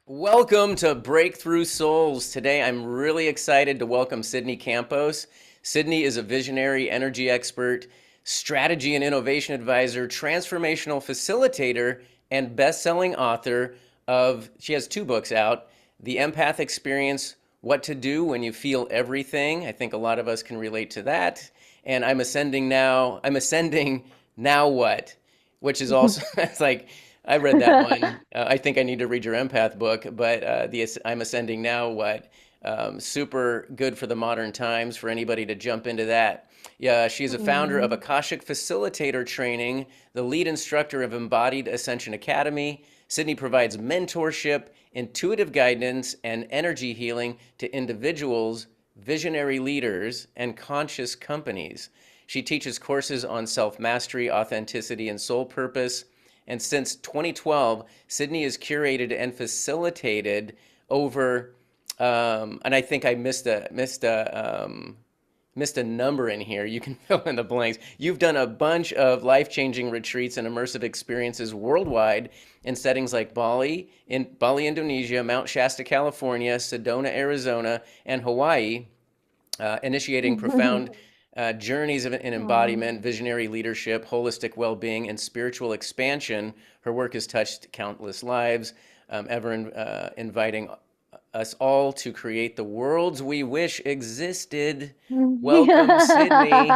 Welcome to Breakthrough Souls. Today I'm really excited to welcome Sydney Campos. Sydney is a visionary energy expert, strategy and innovation advisor, transformational facilitator, and best-selling author of, she has two books out, The Empath Experience, What to Do When You Feel Everything. I think a lot of us can relate to that. And I'm ascending now what? Which is also, it's like, I read that one. I think I need to read your empath book, but I'm ascending now. What? Super good for the modern times for anybody to jump into that. Yeah, she's a founder of Mm. Akashic Facilitator Training, the lead instructor of Embodied Ascension Academy. Sydney provides mentorship, intuitive guidance, and energy healing to individuals, visionary leaders, and conscious companies. She teaches courses on self mastery, authenticity, and soul purpose. And since 2012, Sydney has curated and facilitated over, and I think I missed a number in here. You can fill in the blanks. You've done a bunch of life-changing retreats and immersive experiences worldwide in settings like Bali, Indonesia, Mount Shasta, California, Sedona, Arizona, and Hawaii, initiating profound journeys in Aw. embodiment, visionary leadership, holistic well being, and spiritual expansion. Her work has touched countless lives, inviting us all to create the worlds we wish existed. Welcome, Sydney.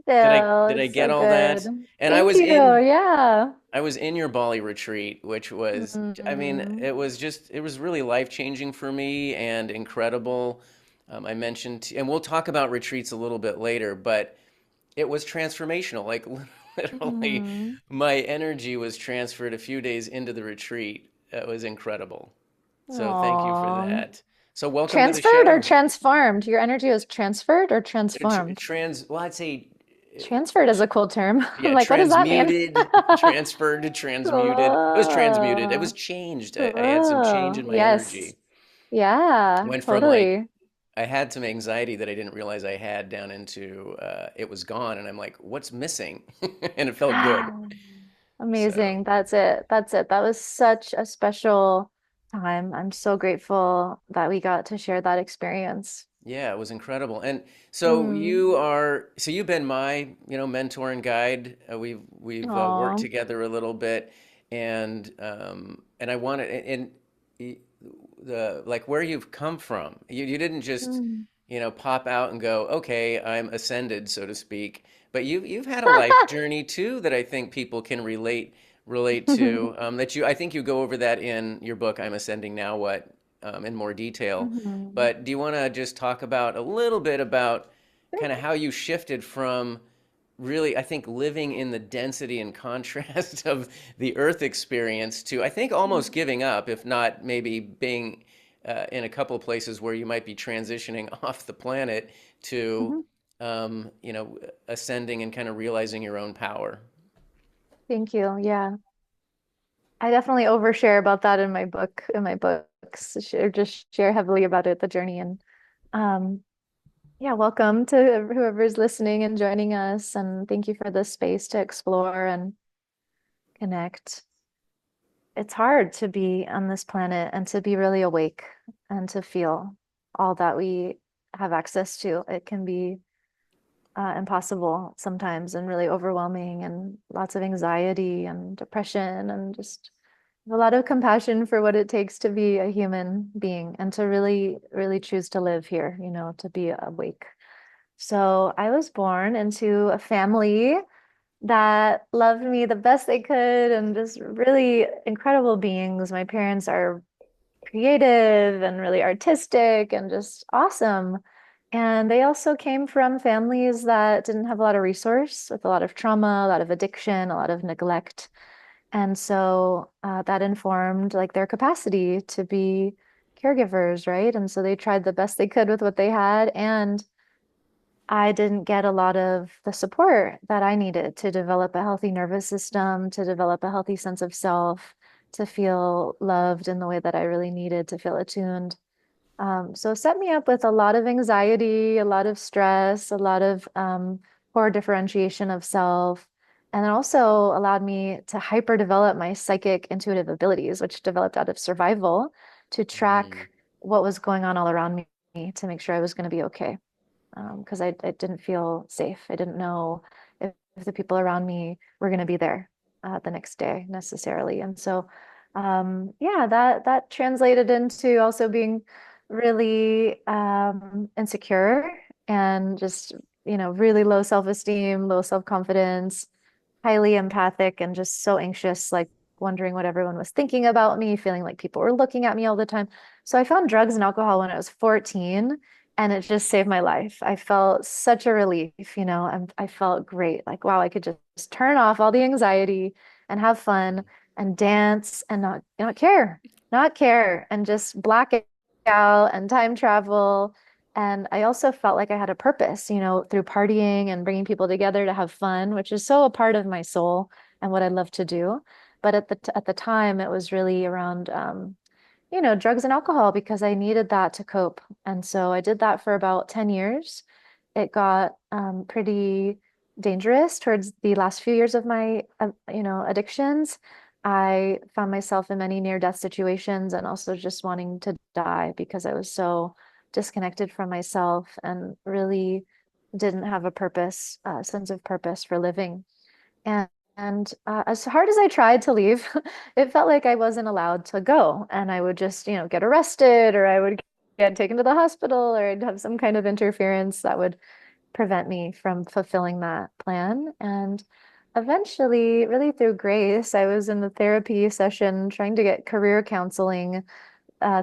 Did Phil, I it's get so all that? good. And Thank you. Yeah. I was in your Bali retreat, which was, I mean, Mm. it was really life changing for me and incredible. I mentioned, and we'll talk about retreats a little bit later, but it was transformational. Like literally, Mm. my energy was transferred a few days into the retreat. It was incredible. So thank you for Aw. that. So welcome to the Transferred or show. transformed? Your energy was transferred or transformed? Well, I'd say Transferred is a cool term. I'm yeah, like, what does that mean? transmuted, transferred, transmuted. It was transmuted. It was Cool. changed. I had some change Cool. in my Yes. energy. Yeah, Went from like totally. I had some anxiety that I didn't realize I had down into it was gone, and I'm like, what's missing? And it felt good. So Amazing. That's it. That's it. That was such a special time. I'm so grateful that we got to share that experience. yeah, it was incredible. And so Mm. you've been my mentor and guide. We've worked Aw. together a little bit, and I wanted and the like where you've come from. You didn't just Mm. pop out and go, okay, I'm ascended, so to speak. But you've had a life journey too that I think people can relate to. That you I think you go over that in your book, I'm Ascending Now What, in more detail. Mhm. But do you want to just talk about a little bit about kind of Sure. how you shifted from really, I think, living in the density and contrast of the Earth experience to, I think, almost giving up, if not maybe being in a couple of places where you might be transitioning off the planet to, Mhm. ascending and kind of realizing your own power? Thank you. Yeah. I definitely overshare about that in my books. Just share heavily about it, the journey. And um, yeah, welcome to whoever's listening and joining us. And thank you for this space to explore and connect. It's hard to be on this planet and to be really awake and to feel all that we have access to. It can be impossible sometimes and really overwhelming and lots of anxiety and depression and just a lot of compassion for what it takes to be a human being and to really, really choose to live here, to be awake. So I was born into a family that loved me the best they could and just really incredible beings. My parents are creative and really artistic and just awesome. And they also came from families that didn't have a lot of resource, with a lot of trauma, a lot of addiction, a lot of neglect. And so that informed like their capacity to be caregivers, right? And so they tried the best they could with what they had. And I didn't get a lot of the support that I needed to develop a healthy nervous system, to develop a healthy sense of self, to feel loved in the way that I really needed to feel attuned. So it set me up with a lot of anxiety, a lot of stress, a lot of poor differentiation of self. And it also allowed me to hyper develop my psychic intuitive abilities, which developed out of survival to Mm, track what was going on all around me to make sure I was going to be okay. Because I didn't feel safe. I didn't know if the people around me were going to be there the next day necessarily. And so, yeah, that translated into also being really insecure and just, really low self-esteem, low self-confidence, highly empathic, and just so anxious, like wondering what everyone was thinking about me, feeling like people were looking at me all the time. So I found drugs and alcohol when I was 14, and it just saved my life. I felt such a relief, and I felt great. Like, wow, I could just turn off all the anxiety and have fun and dance and not care, and just black out and time travel. And I also felt like I had a purpose, through partying and bringing people together to have fun, which is so a part of my soul and what I love to do. But at the time, it was really around drugs and alcohol because I needed that to cope. And so I did that for about 10 years. It got pretty dangerous towards the last few years of my, addictions. I found myself in many near-death situations and also just wanting to die because I was so disconnected from myself and really didn't have a purpose, sense of purpose for living. And as hard as I tried to leave, it felt like I wasn't allowed to go. And I would just, get arrested or I would get taken to the hospital or I'd have some kind of interference that would prevent me from fulfilling that plan. And eventually, really through grace, I was in the therapy session trying to get career counseling,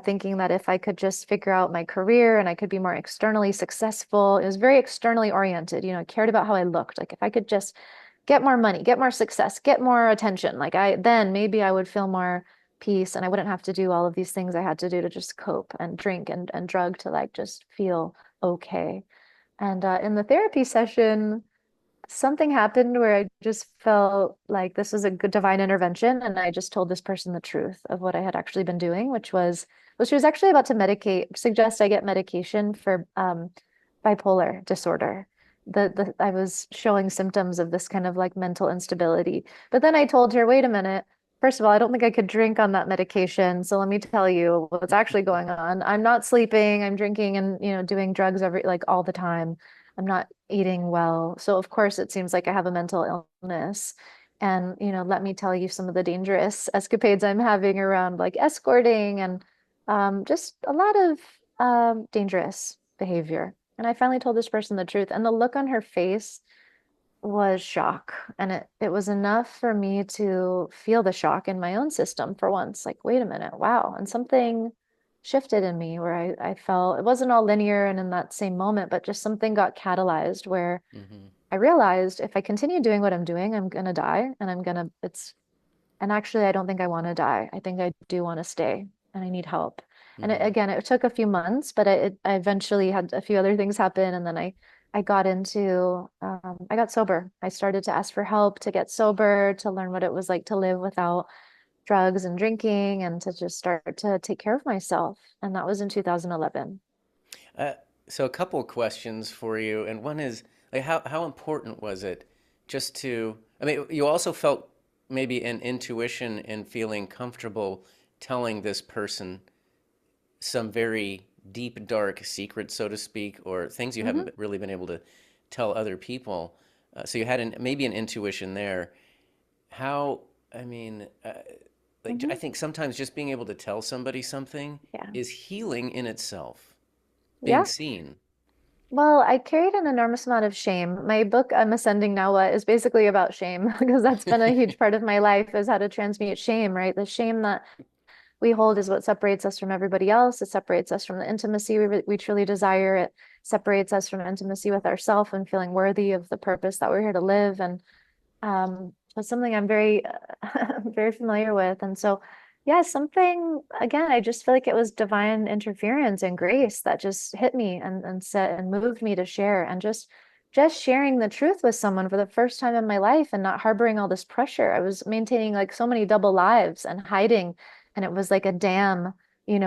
thinking that if I could just figure out my career and I could be more externally successful, it was very externally oriented, I cared about how I looked. Like if I could just get more money, get more success, get more attention, then maybe I would feel more peace and I wouldn't have to do all of these things I had to do to just cope and drink and drug to like just feel okay. And in the therapy session, something happened where I just felt like this was a good divine intervention. And I just told this person the truth of what I had actually been doing, which was she was actually about to suggest I get medication for bipolar disorder. I was showing symptoms of this kind of like mental instability. But then I told her, wait a minute. First of all, I don't think I could drink on that medication. So let me tell you what's actually going on. I'm not sleeping, I'm drinking and, doing drugs like all the time. I'm not eating well. So of course it seems like I have a mental illness. And, let me tell you some of the dangerous escapades I'm having around like escorting and just a lot of dangerous behavior. And I finally told this person the truth. And the look on her face was shock. And it was enough for me to feel the shock in my own system for once. Like, wait a minute, wow. And something shifted in me where I felt it wasn't all linear and in that same moment, but just something got catalyzed where mm-hmm, I realized if I continue doing what I'm doing, I'm gonna die and and actually I don't think I want to die. I think I do want to stay and I need help. And mm-hmm. again, it took a few months, but I eventually had a few other things happen and then I got I got sober. I started to ask for help to get sober, to learn what it was like to live without drugs and drinking and to just start to take care of myself. And that was in 2011. Uh, so a couple of questions for you, and one is like how important was it just to? I mean, you also felt maybe an intuition in feeling comfortable telling this person some very deep, dark secrets, so to speak, or things you Hmm. haven't really been able to tell other people. So you had maybe an intuition there. How, I mean, like I Hmm. think sometimes just being able to tell somebody something Yeah. is healing in itself, being Yeah. seen. Well, I carried an enormous amount of shame. My book, I'm Ascending Now What, is basically about shame because that's been a huge part of my life is how to transmute shame, right? The shame that we hold is what separates us from everybody else. It separates us from the intimacy we truly desire. It separates us from intimacy with ourselves and feeling worthy of the purpose that we're here to live. And it's something I'm very, very familiar with. And so, yeah, something again, I just feel like it was divine interference and grace that just hit me and set and moved me to share and just sharing the truth with someone for the first time in my life and not harboring all this pressure. I was maintaining like so many double lives and hiding, and it was like a dam,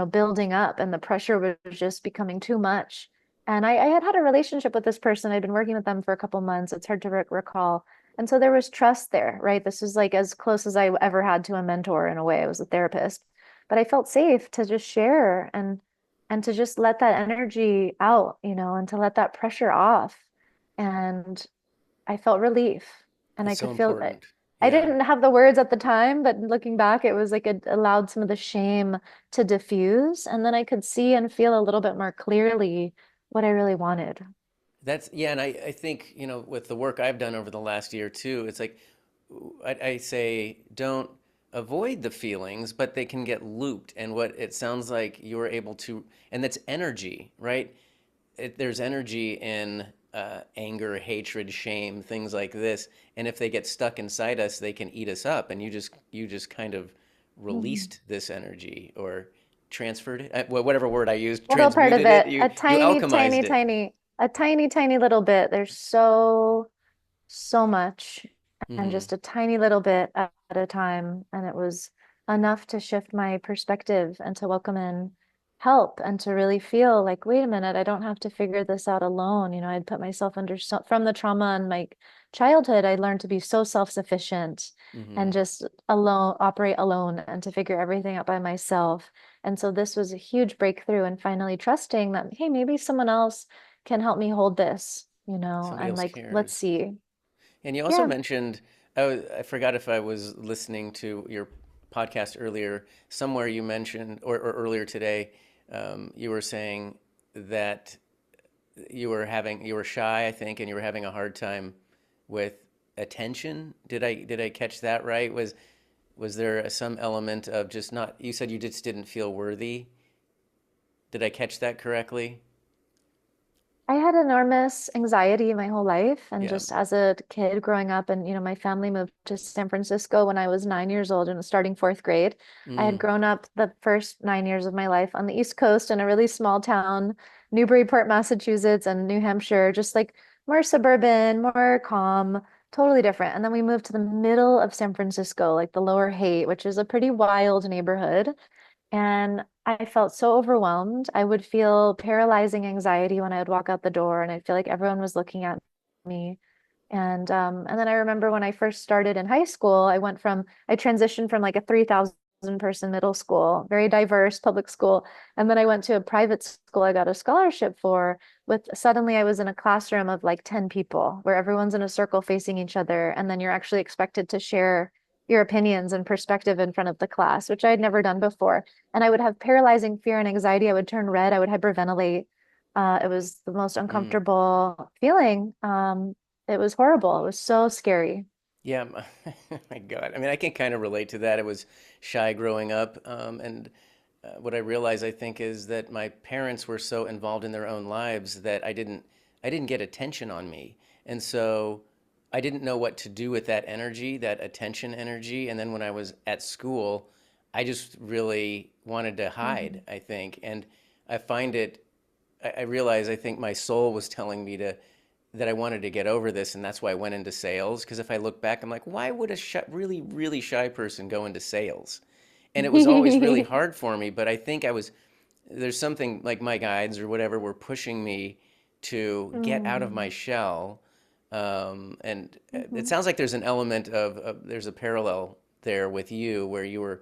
building up, and the pressure was just becoming too much. And I had had a relationship with this person. I'd been working with them for a couple months. It's hard to recall. And so there was trust there, right? This was like as close as I ever had to a mentor in a way. I was a therapist, but I felt safe to just share and to just let that energy out, and to let that pressure off. And I felt relief and I It's so could feel it. important. I Yeah. didn't have the words at the time, but looking back, it was like it allowed some of the shame to diffuse. And then I could see and feel a little bit more clearly what I really wanted. That's yeah, and I think, with the work I've done over the last year too, it's like I say don't avoid the feelings, but they can get looped. And what it sounds like you're able to, and that's energy, right? There's energy in anger, hatred, shame, things like this. And if they get stuck inside us, they can eat us up. And you just kind of Mm. released this energy or transferred it, whatever word I used, Little part of transmuted it. it, You a you tiny, tiny, alchemized it. tiny, a tiny, tiny little bit. There's so much, and Hmm. just a tiny little bit at a time. And it was enough to shift my perspective and to welcome in help and to really feel like, wait a minute, I don't have to figure this out alone. I'd put myself under from the trauma in my childhood, I learned to be so self-sufficient and Hmm. just alone, operate alone and to figure everything out by myself. And so this was a huge breakthrough and finally trusting that, hey, maybe someone else can help me hold this, Somebody and else like, let's cares. see. And you also Yeah. mentioned, I forgot if I was listening to your podcast earlier. Somewhere you mentioned, or earlier today, you were saying that you were shy, I think, and you were having a hard time with attention. Did I catch that right? Was there some element of just not? You said you just didn't feel worthy. Did I catch that correctly? I had enormous anxiety my whole life. And Yeah. just as a kid growing up, and, my family moved to San Francisco when I was 9 years old and was starting fourth grade. I had Mm. grown up the first 9 years of my life on the East Coast in a really small town, Newburyport, Massachusetts, and New Hampshire, just like more suburban, more calm, totally different. And then we moved to the middle of San Francisco, like the Lower Haight, which is a pretty wild neighborhood. And I felt so overwhelmed. I would feel paralyzing anxiety when I would walk out the door, and I'd feel like everyone was looking at me. And then I remember when I first started in high school, I transitioned from like a 3,000 person middle school, very diverse public school. And then I went to a private school I got a scholarship for with suddenly I was in a classroom of like 10 people where everyone's in a circle facing each other. And then you're actually expected to share your opinions and perspective in front of the class, which I had never done before. And I would have paralyzing fear and anxiety. I would turn red. I would hyperventilate. It was the most Mm. uncomfortable feeling. It was horrible. It was so scary. Yeah, my God. I mean, I can kind of relate to that. I was shy growing up, and what I realized, I think, is that my parents were so involved in their own lives that I didn't get attention on me, and so I didn't know what to do with that energy, that attention energy. And then when I was at school, I just really wanted to hide, Mhm. I think, and I find it. I realize I think my soul was telling me that I wanted to get over this, and that's why I went into sales. Because if I look back, I'm like, why would a really, really shy person go into sales? And it was always really hard for me. But I think there's something like my guides or whatever were pushing me to get out of my Mm, shell. And it mhm, sounds like there's an element there's a parallel there with you where you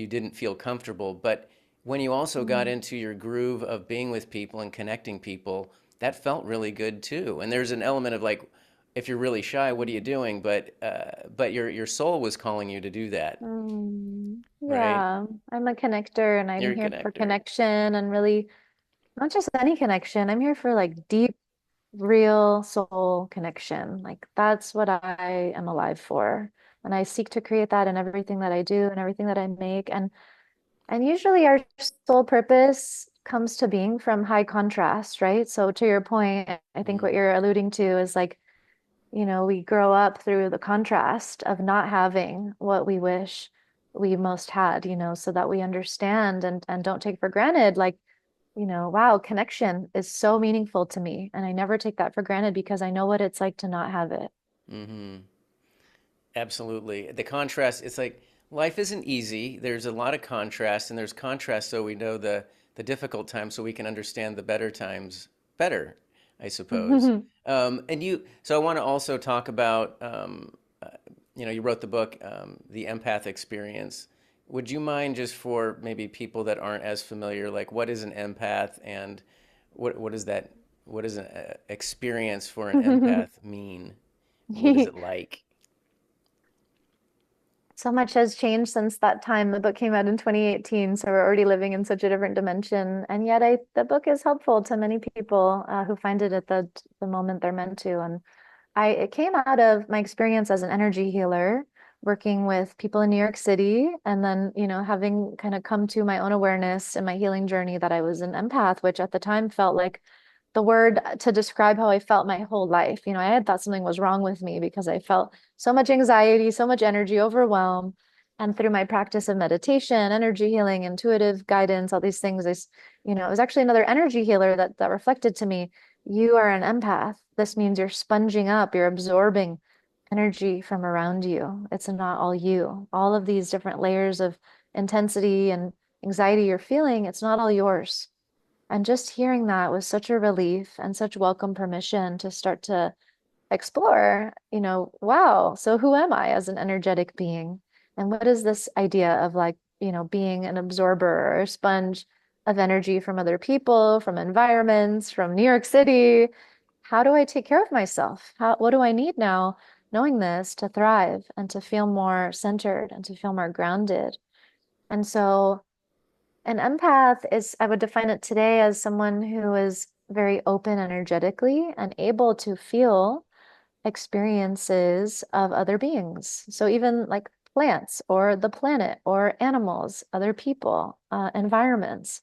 didn't feel comfortable, but when you also got mm. into your groove of being with people and connecting people, that felt really good too. And there's an element of like, if you're really shy, what are you doing? But your soul was calling you to do that, right? Yeah, I'm a connector and I'm You're a here for connector. connection and really not just any connection. I'm here for like deep, real soul connection. Like that's what I am alive for. And I seek to create that in everything that I do and everything that I make. And usually our sole purpose comes to being from high contrast, right? So to your point, I think what Mm, you're alluding to is like, we grow up through the contrast of not having what we wish we most had, so that we understand and don't take for granted, like, wow, connection is so meaningful to me. And I never take that for granted because I know what it's like to not have it. mm-hmm. Absolutely. The contrast, it's like life isn't easy. There's a lot of contrast, and there's contrast so we know the difficult times so we can understand the better times better. I suppose. So I want to also talk about, you wrote the book, The Empath Experience. Would you mind just for maybe people that aren't as familiar, like what is an empath and what is that? What does an experience for an empath mean? What is it like? So much has changed since that time. The book came out in 2018, so we're already living in such a different dimension. And yet, the book is helpful to many people who find it at the moment they're meant to. And it came out of my experience as an energy healer, working with people in New York City, and then, having kind of come to my own awareness in my healing journey that I was an empath, which at the time felt like the word to describe how I felt my whole life. I had thought something was wrong with me because I felt so much anxiety, so much energy, overwhelm. And through my practice of meditation, energy healing, intuitive guidance, all these things, it was actually another energy healer that reflected to me, you are an empath. This means you're sponging up, you're absorbing energy from around you. It's not all you. All of these different layers of intensity and anxiety you're feeling, it's not all yours. And just hearing that was such a relief and such welcome permission to start to explore, wow, so who am I as an energetic being? And what is this idea of like, being an absorber or a sponge of energy from other people, from environments, from New York City? How do I take care of myself? What do I need now, knowing this, to thrive and to feel more centered and to feel more grounded? And so an empath is, I would define it today as someone who is very open energetically and able to feel experiences of other beings. So even like plants or the planet or animals, other people, environments.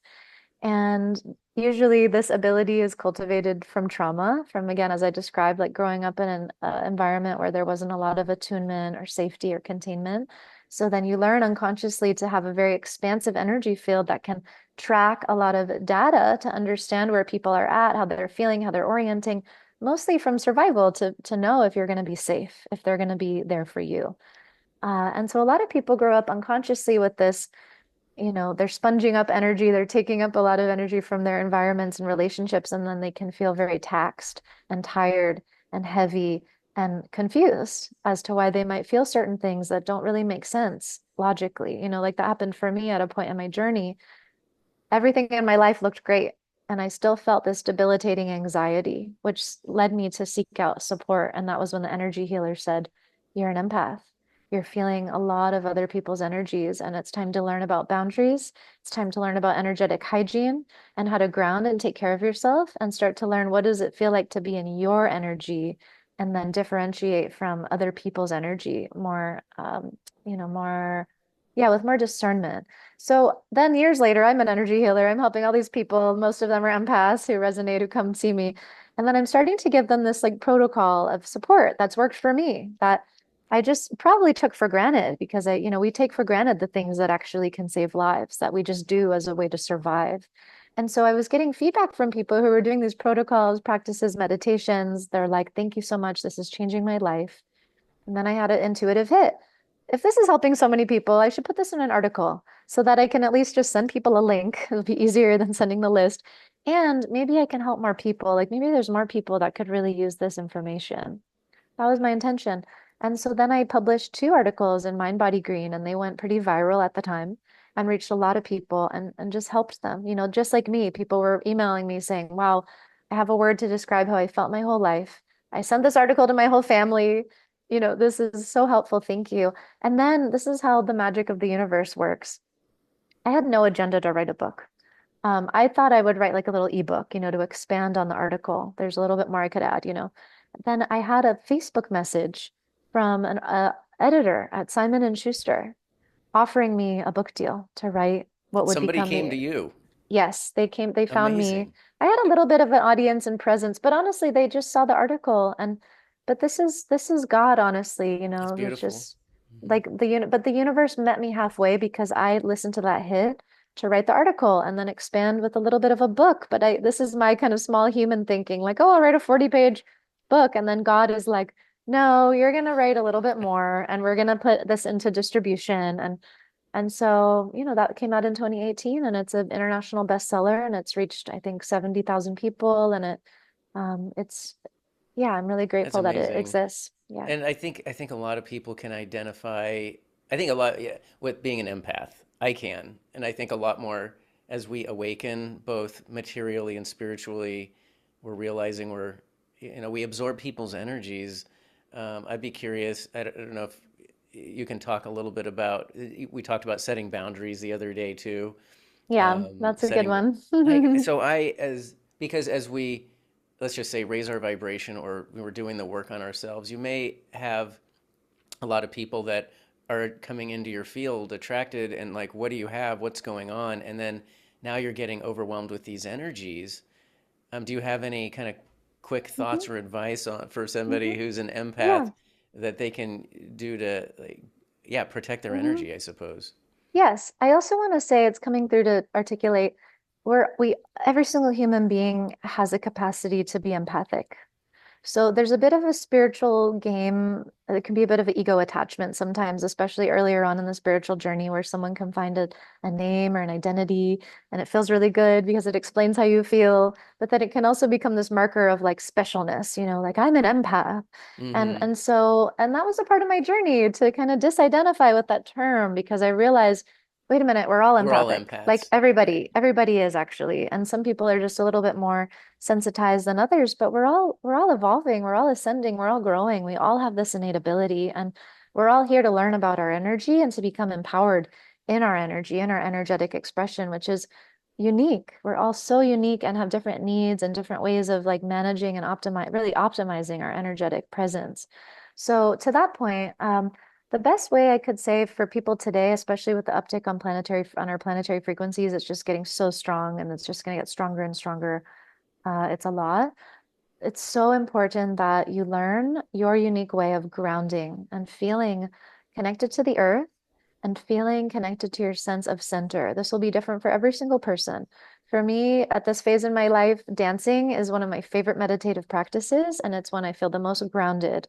And usually this ability is cultivated from trauma, from again, as I described, like growing up in an environment where there wasn't a lot of attunement or safety or containment. So then you learn unconsciously to have a very expansive energy field that can track a lot of data to understand where people are at, how they're feeling, how they're orienting, mostly from survival to know if you're going to be safe, if they're going to be there for you. And so a lot of people grow up unconsciously with this, they're sponging up energy, they're taking up a lot of energy from their environments and relationships, and then they can feel very taxed and tired and heavy and confused as to why they might feel certain things that don't really make sense logically. Like that happened for me at a point in my journey. Everything in my life looked great, and I still felt this debilitating anxiety, which led me to seek out support. And that was when the energy healer said, you're an empath. You're feeling a lot of other people's energies, and it's time to learn about boundaries. It's time to learn about energetic hygiene and how to ground and take care of yourself and start to learn what does it feel like to be in your energy and then differentiate from other people's energy more, more, yeah, with more discernment. So then years later, I'm an energy healer. I'm helping all these people. Most of them are empaths who resonate, who come see me. And then I'm starting to give them this like protocol of support that's worked for me that I just probably took for granted because we take for granted the things that actually can save lives that we just do as a way to survive. And so I was getting feedback from people who were doing these protocols, practices, meditations. They're like, thank you so much. This is changing my life. And then I had an intuitive hit. If this is helping so many people, I should put this in an article so that I can at least just send people a link. It'll be easier than sending the list. And maybe I can help more people. Like maybe there's more people that could really use this information. That was my intention. And so then I published two articles in Mind Body Green, and they went pretty viral at the time and reached a lot of people and just helped them. Just like me, people were emailing me saying, wow, I have a word to describe how I felt my whole life. I sent this article to my whole family. This is so helpful. Thank you. And then this is how the magic of the universe works. I had no agenda to write a book. I thought I would write like a little ebook, to expand on the article. There's a little bit more I could add. Then I had a Facebook message from an editor at Simon and Schuster offering me a book deal to write what would Somebody become came to the you. Yes, they found me. Amazing. I had a little bit of an audience and presence, but honestly, they just saw the article but this is God, honestly, That's it's beautiful. just Mhm. like but the universe met me halfway because I listened to that hit to write the article and then expand with a little bit of a book. But this is my kind of small human thinking, like, oh, I'll write a 40-page book. And then God is like, no, you're gonna write a little bit more and we're gonna put this into distribution. And so, that came out in 2018 and it's an international bestseller and it's reached, I think, 70,000 people and it It's yeah, I'm really That's grateful that it amazing. exists. Yeah. And I think a lot of people can identify. I think a lot, yeah, with being an empath. I can, and I think a lot more as we awaken, both materially and spiritually. We're realizing we absorb people's energies. I'd be curious. I don't know if you can talk a little bit about. We talked about setting boundaries the other day too. Yeah, that's a good Setting one. I as because as we, let's just say, raise our vibration, or we're doing the work on ourselves, you may have a lot of people that are coming into your field attracted and like, what do you have, what's going on, and then now you're getting overwhelmed with these energies. Do you have any kind of quick Mhm, thoughts or advice on for somebody mhm. who's an Yeah. empath that they can do to, like, yeah, protect their Mhm. energy, I suppose? Yes, I also want to say it's coming through to articulate where we every single human being has a capacity to be empathic. So there's a bit of a spiritual game. It can be a bit of an ego attachment sometimes, especially earlier on in the spiritual journey, where someone can find a name or an identity, and it feels really good because it explains how you feel. But then it can also become this marker of like specialness, like I'm an empath. Mm-hmm. And that was a part of my journey to kind of disidentify with that term because I realized, wait a minute, we're all We're all empathic. Like empaths. everybody is actually. And some people are just a little bit more sensitized than others, but we're all evolving, we're all ascending, we're all growing. We all have this innate ability, and we're all here to learn about our energy and to become empowered in our energy, in our energetic expression, which is unique. We're all so unique and have different needs and different ways of like managing and really optimizing our energetic presence. So to that point, the best way I could say for people today, especially with the uptick on our planetary frequencies, it's just getting so strong and it's just going to get stronger and stronger. It's a lot. It's so important that you learn your unique way of grounding and feeling connected to the earth and feeling connected to your sense of center. This will be different for every single person. For me, at this phase in my life, dancing is one of my favorite meditative practices, and it's when I feel the most grounded.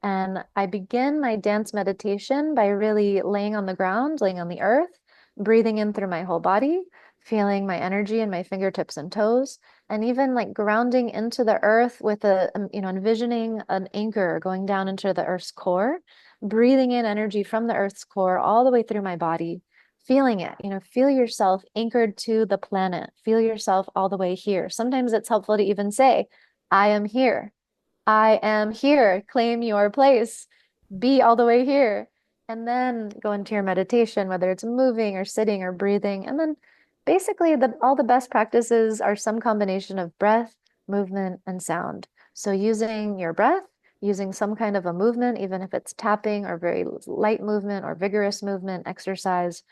And I begin my dance meditation by really laying on the ground, laying on the earth, breathing in through my whole body, feeling my energy in my fingertips and toes, and even like grounding into the earth with envisioning an anchor going down into the earth's core, breathing in energy from the earth's core all the way through my body, feeling it, feel yourself anchored to the planet, feel yourself all the way here. Sometimes it's helpful to even say, I am here. I am here. Claim your place. Be all the way here. And then go into your meditation, whether it's moving or sitting or breathing. And then basically all the best practices are some combination of breath, movement, and sound. So using your breath, using some kind of a movement, even if it's tapping or very light movement or vigorous movement, exercise,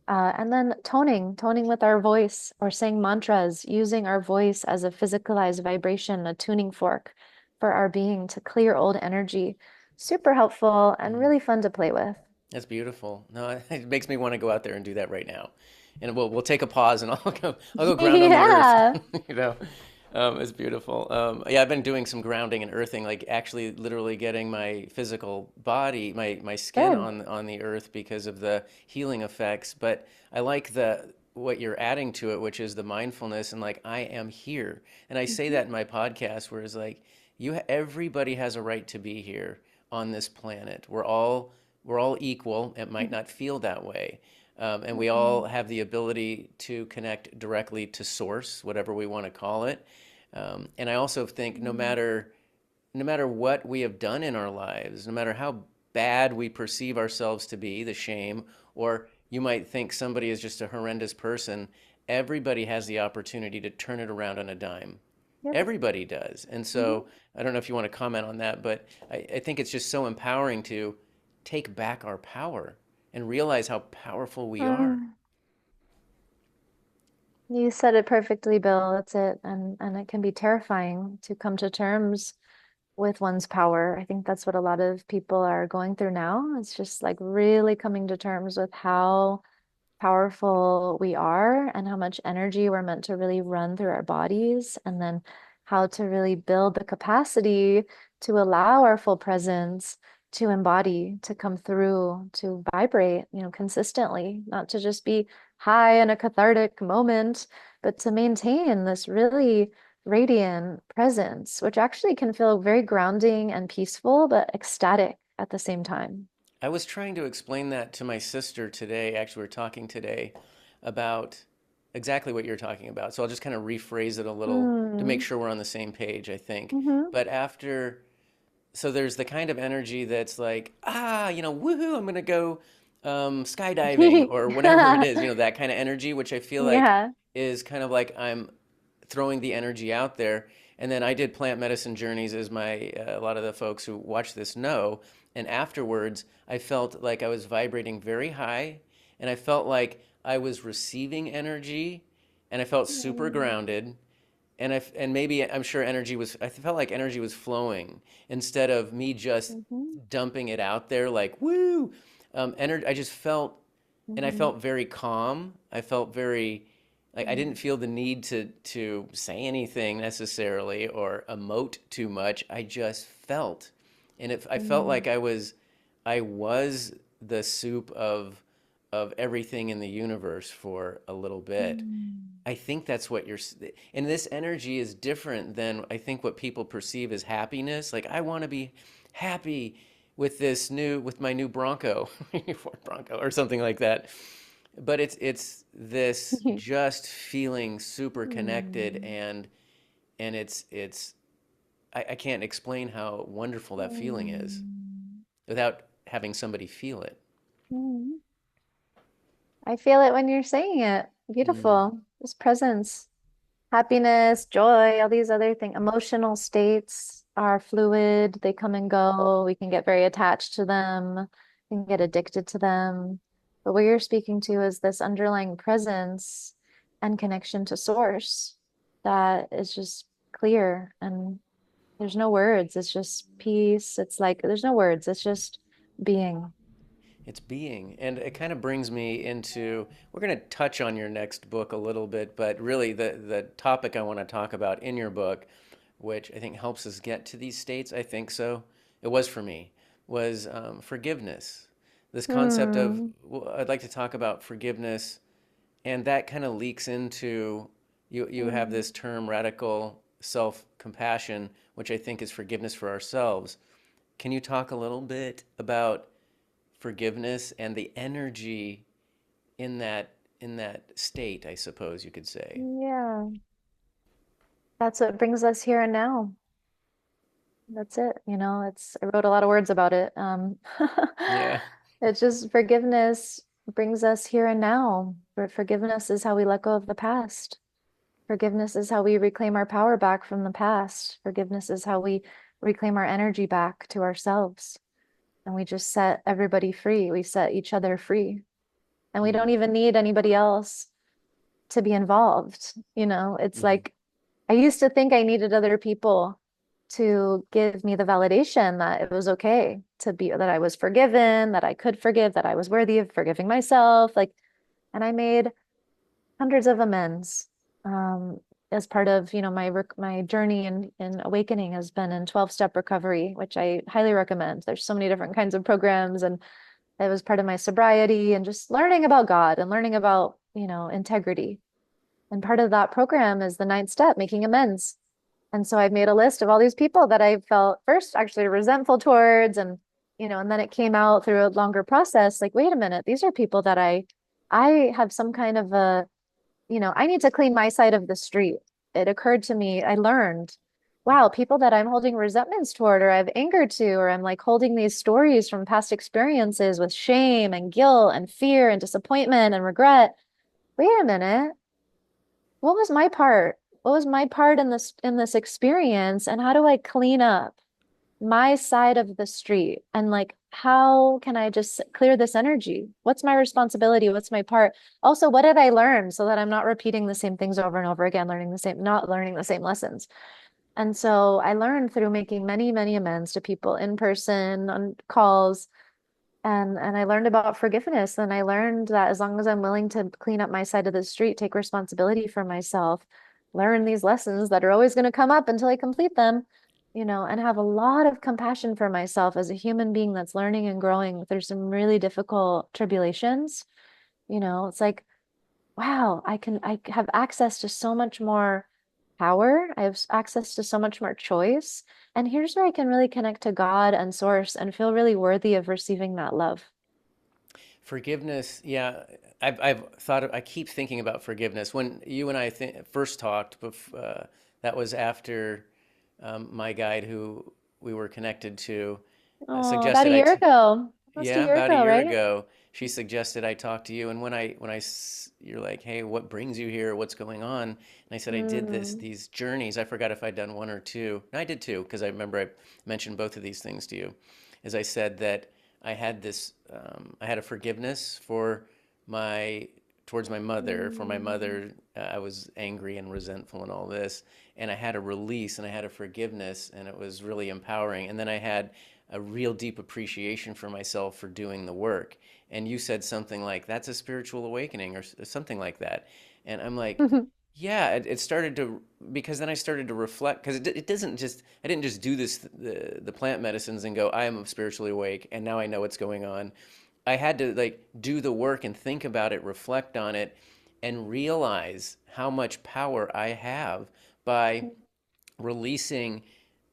and then toning with our voice or saying mantras, using our voice as a physicalized vibration, a tuning fork for our being to clear old energy. Super helpful and Mm. really fun to play with. That's beautiful. No, it makes me want to go out there and do that right now. And we'll take a pause and I'll go ground on the earth. Yeah, you know, it's beautiful. Yeah, I've been doing some grounding and earthing, like actually literally getting my physical body, my skin good. on the earth because of the healing effects. But I like the what you're adding to it, which is the mindfulness and like I am here. And I say Mhm, that in my podcast, where it's like everybody has a right to be here on this planet. We're all equal. It might not feel that way. And we all mhm, have the ability to connect directly to source, whatever we want to call it. And I also think mhm, no matter what we have done in our lives, no matter how bad we perceive ourselves to be, the shame, or you might think somebody is just a horrendous person, everybody has the opportunity to turn it around on a dime. yep. Everybody does. And Mhm. so I don't know if you want to comment on that, but I think it's just so empowering to take back our power and realize how powerful we are. Mm, you said it perfectly, Bill. That's it. And it can be terrifying to come to terms with one's power. I think that's what a lot of people are going through now. It's just like really coming to terms with how powerful we are and how much energy we're meant to really run through our bodies, and then how to really build the capacity to allow our full presence to embody, to come through, to vibrate, consistently, not to just be high in a cathartic moment, but to maintain this really radiant presence, which actually can feel very grounding and peaceful, but ecstatic at the same time. I was trying to explain that to my sister today. Actually, we are talking today about exactly what you're talking about. So I'll just kind of rephrase it a little to make Mm. sure we're on the same page, I think. Hmm. But so there's the kind of energy that's like, woohoo, I'm going to go skydiving or whatever it is, that kind of energy, which I feel like Yeah. is kind of like I'm throwing the energy out there. And then I did plant medicine journeys, as a lot of the folks who watch this know. And afterwards, I felt like I was vibrating very high, and I felt like I was receiving energy, and I felt super grounded. And maybe I'm sure I felt like energy was flowing instead of me just Mm-hmm. dumping it out there like woo. Energy. I just felt, and I Hmm. felt very calm. I felt very like I didn't feel the need to say anything necessarily or emote too much. I just felt, and I felt Hmm. like I was the soup of everything in the universe for a little bit. Hmm. I think that's what and this energy is different than I think what people perceive as happiness. Like I want to be happy with my new Bronco, Ford Bronco or something like that. But it's this just feeling super connected, Hmm. and I can't explain how wonderful that feeling is Hmm. without having somebody feel it. Hmm. I feel it when you're saying it. Mm, Beautiful. This presence, happiness, joy, all these other things. Emotional states are fluid. They come and go. We can get very attached to them. We can get addicted to them. But what you're speaking to is this underlying presence and connection to source that is just clear and there's no words. It's just peace. It's like there's no words. It's just being. it's being. And it kind of brings me into, we're going to touch on your next book a little bit, but really the topic I want to talk about in your book, which I think helps us get to these states, I think so, it was for me, was forgiveness. This concept of, Hmm. well, I'd like to talk about forgiveness, and that kind of leaks into, you have Hmm. this term, radical self compassion, which I think is forgiveness for ourselves. Can you talk a little bit about forgiveness and the energy in that state, I suppose you could say? Yeah. That's what brings us here and now. That's it. I wrote a lot of words about it. Yeah. It's just forgiveness brings us here and now. Forgiveness is how we let go of the past. Forgiveness is how we reclaim our power back from the past. Forgiveness is how we reclaim our energy back to ourselves. And we just set everybody free. We set each other free. And we don't Mm, even need anybody else to be involved. It's mm, like I used to think I needed other people to give me the validation that it was okay to be, that I was forgiven, that I could forgive, that I was worthy of forgiving myself. And I made hundreds of amends. As part of, my journey in awakening has been in 12-step recovery, which I highly recommend. There's so many different kinds of programs, and it was part of my sobriety and just learning about God and learning about, integrity. And part of that program is the ninth step, making amends. And so I've made a list of all these people that I felt first actually resentful towards, and then it came out through a longer process, like, wait a minute, these are people that I have some kind of I need to clean my side of the street. It occurred to me, I learned, wow, people that I'm holding resentments toward or I have anger to, or I'm like holding these stories from past experiences with shame and guilt and fear and disappointment and regret. Wait a minute, what was my part? What was my part in this experience? And how do I clean up my side of the street? And like, how can I just clear this energy? What's my responsibility? What's my part? Also, what did I learn so that I'm not repeating the same things over and over again, not learning the same lessons? And so I learned through making many, many amends to people in person, on calls, and I learned about forgiveness. And I learned that as long as I'm willing to clean up my side of the street, take responsibility for myself, learn these lessons that are always going to come up until I complete them, and have a lot of compassion for myself as a human being that's learning and growing through some really difficult tribulations. It's like, wow, I have access to so much more power. I have access to so much more choice. And here's where I can really connect to God and source and feel really worthy of receiving that love. Forgiveness, yeah. I've thought I keep thinking about forgiveness. When you and I first talked, that was after my guide, who we were connected to, Oh, about a suggested year ago. Almost a yeah, year about a ago, year right? ago, she suggested I talk to you. And you're like, hey, what brings you here? What's going on? And I said, I did Mm. these journeys. I forgot if I'd done one or two. No, I did two, because I remember I mentioned both of these things to you. As I said that I had a forgiveness my, towards my mother. For my Mm. mother, I was angry and resentful and all this. And I had a release and I had a forgiveness, and it was really empowering. And then I had a real deep appreciation for myself for doing the work. And you said something like, that's a spiritual awakening, or something like that. And I'm like, yeah, it started to, because then I started to reflect, because it doesn't just, I didn't just do the plant medicines and go, I am spiritually awake, and now I know what's going on. I had to like do the work and think about it, reflect on it, and realize how much power I have by releasing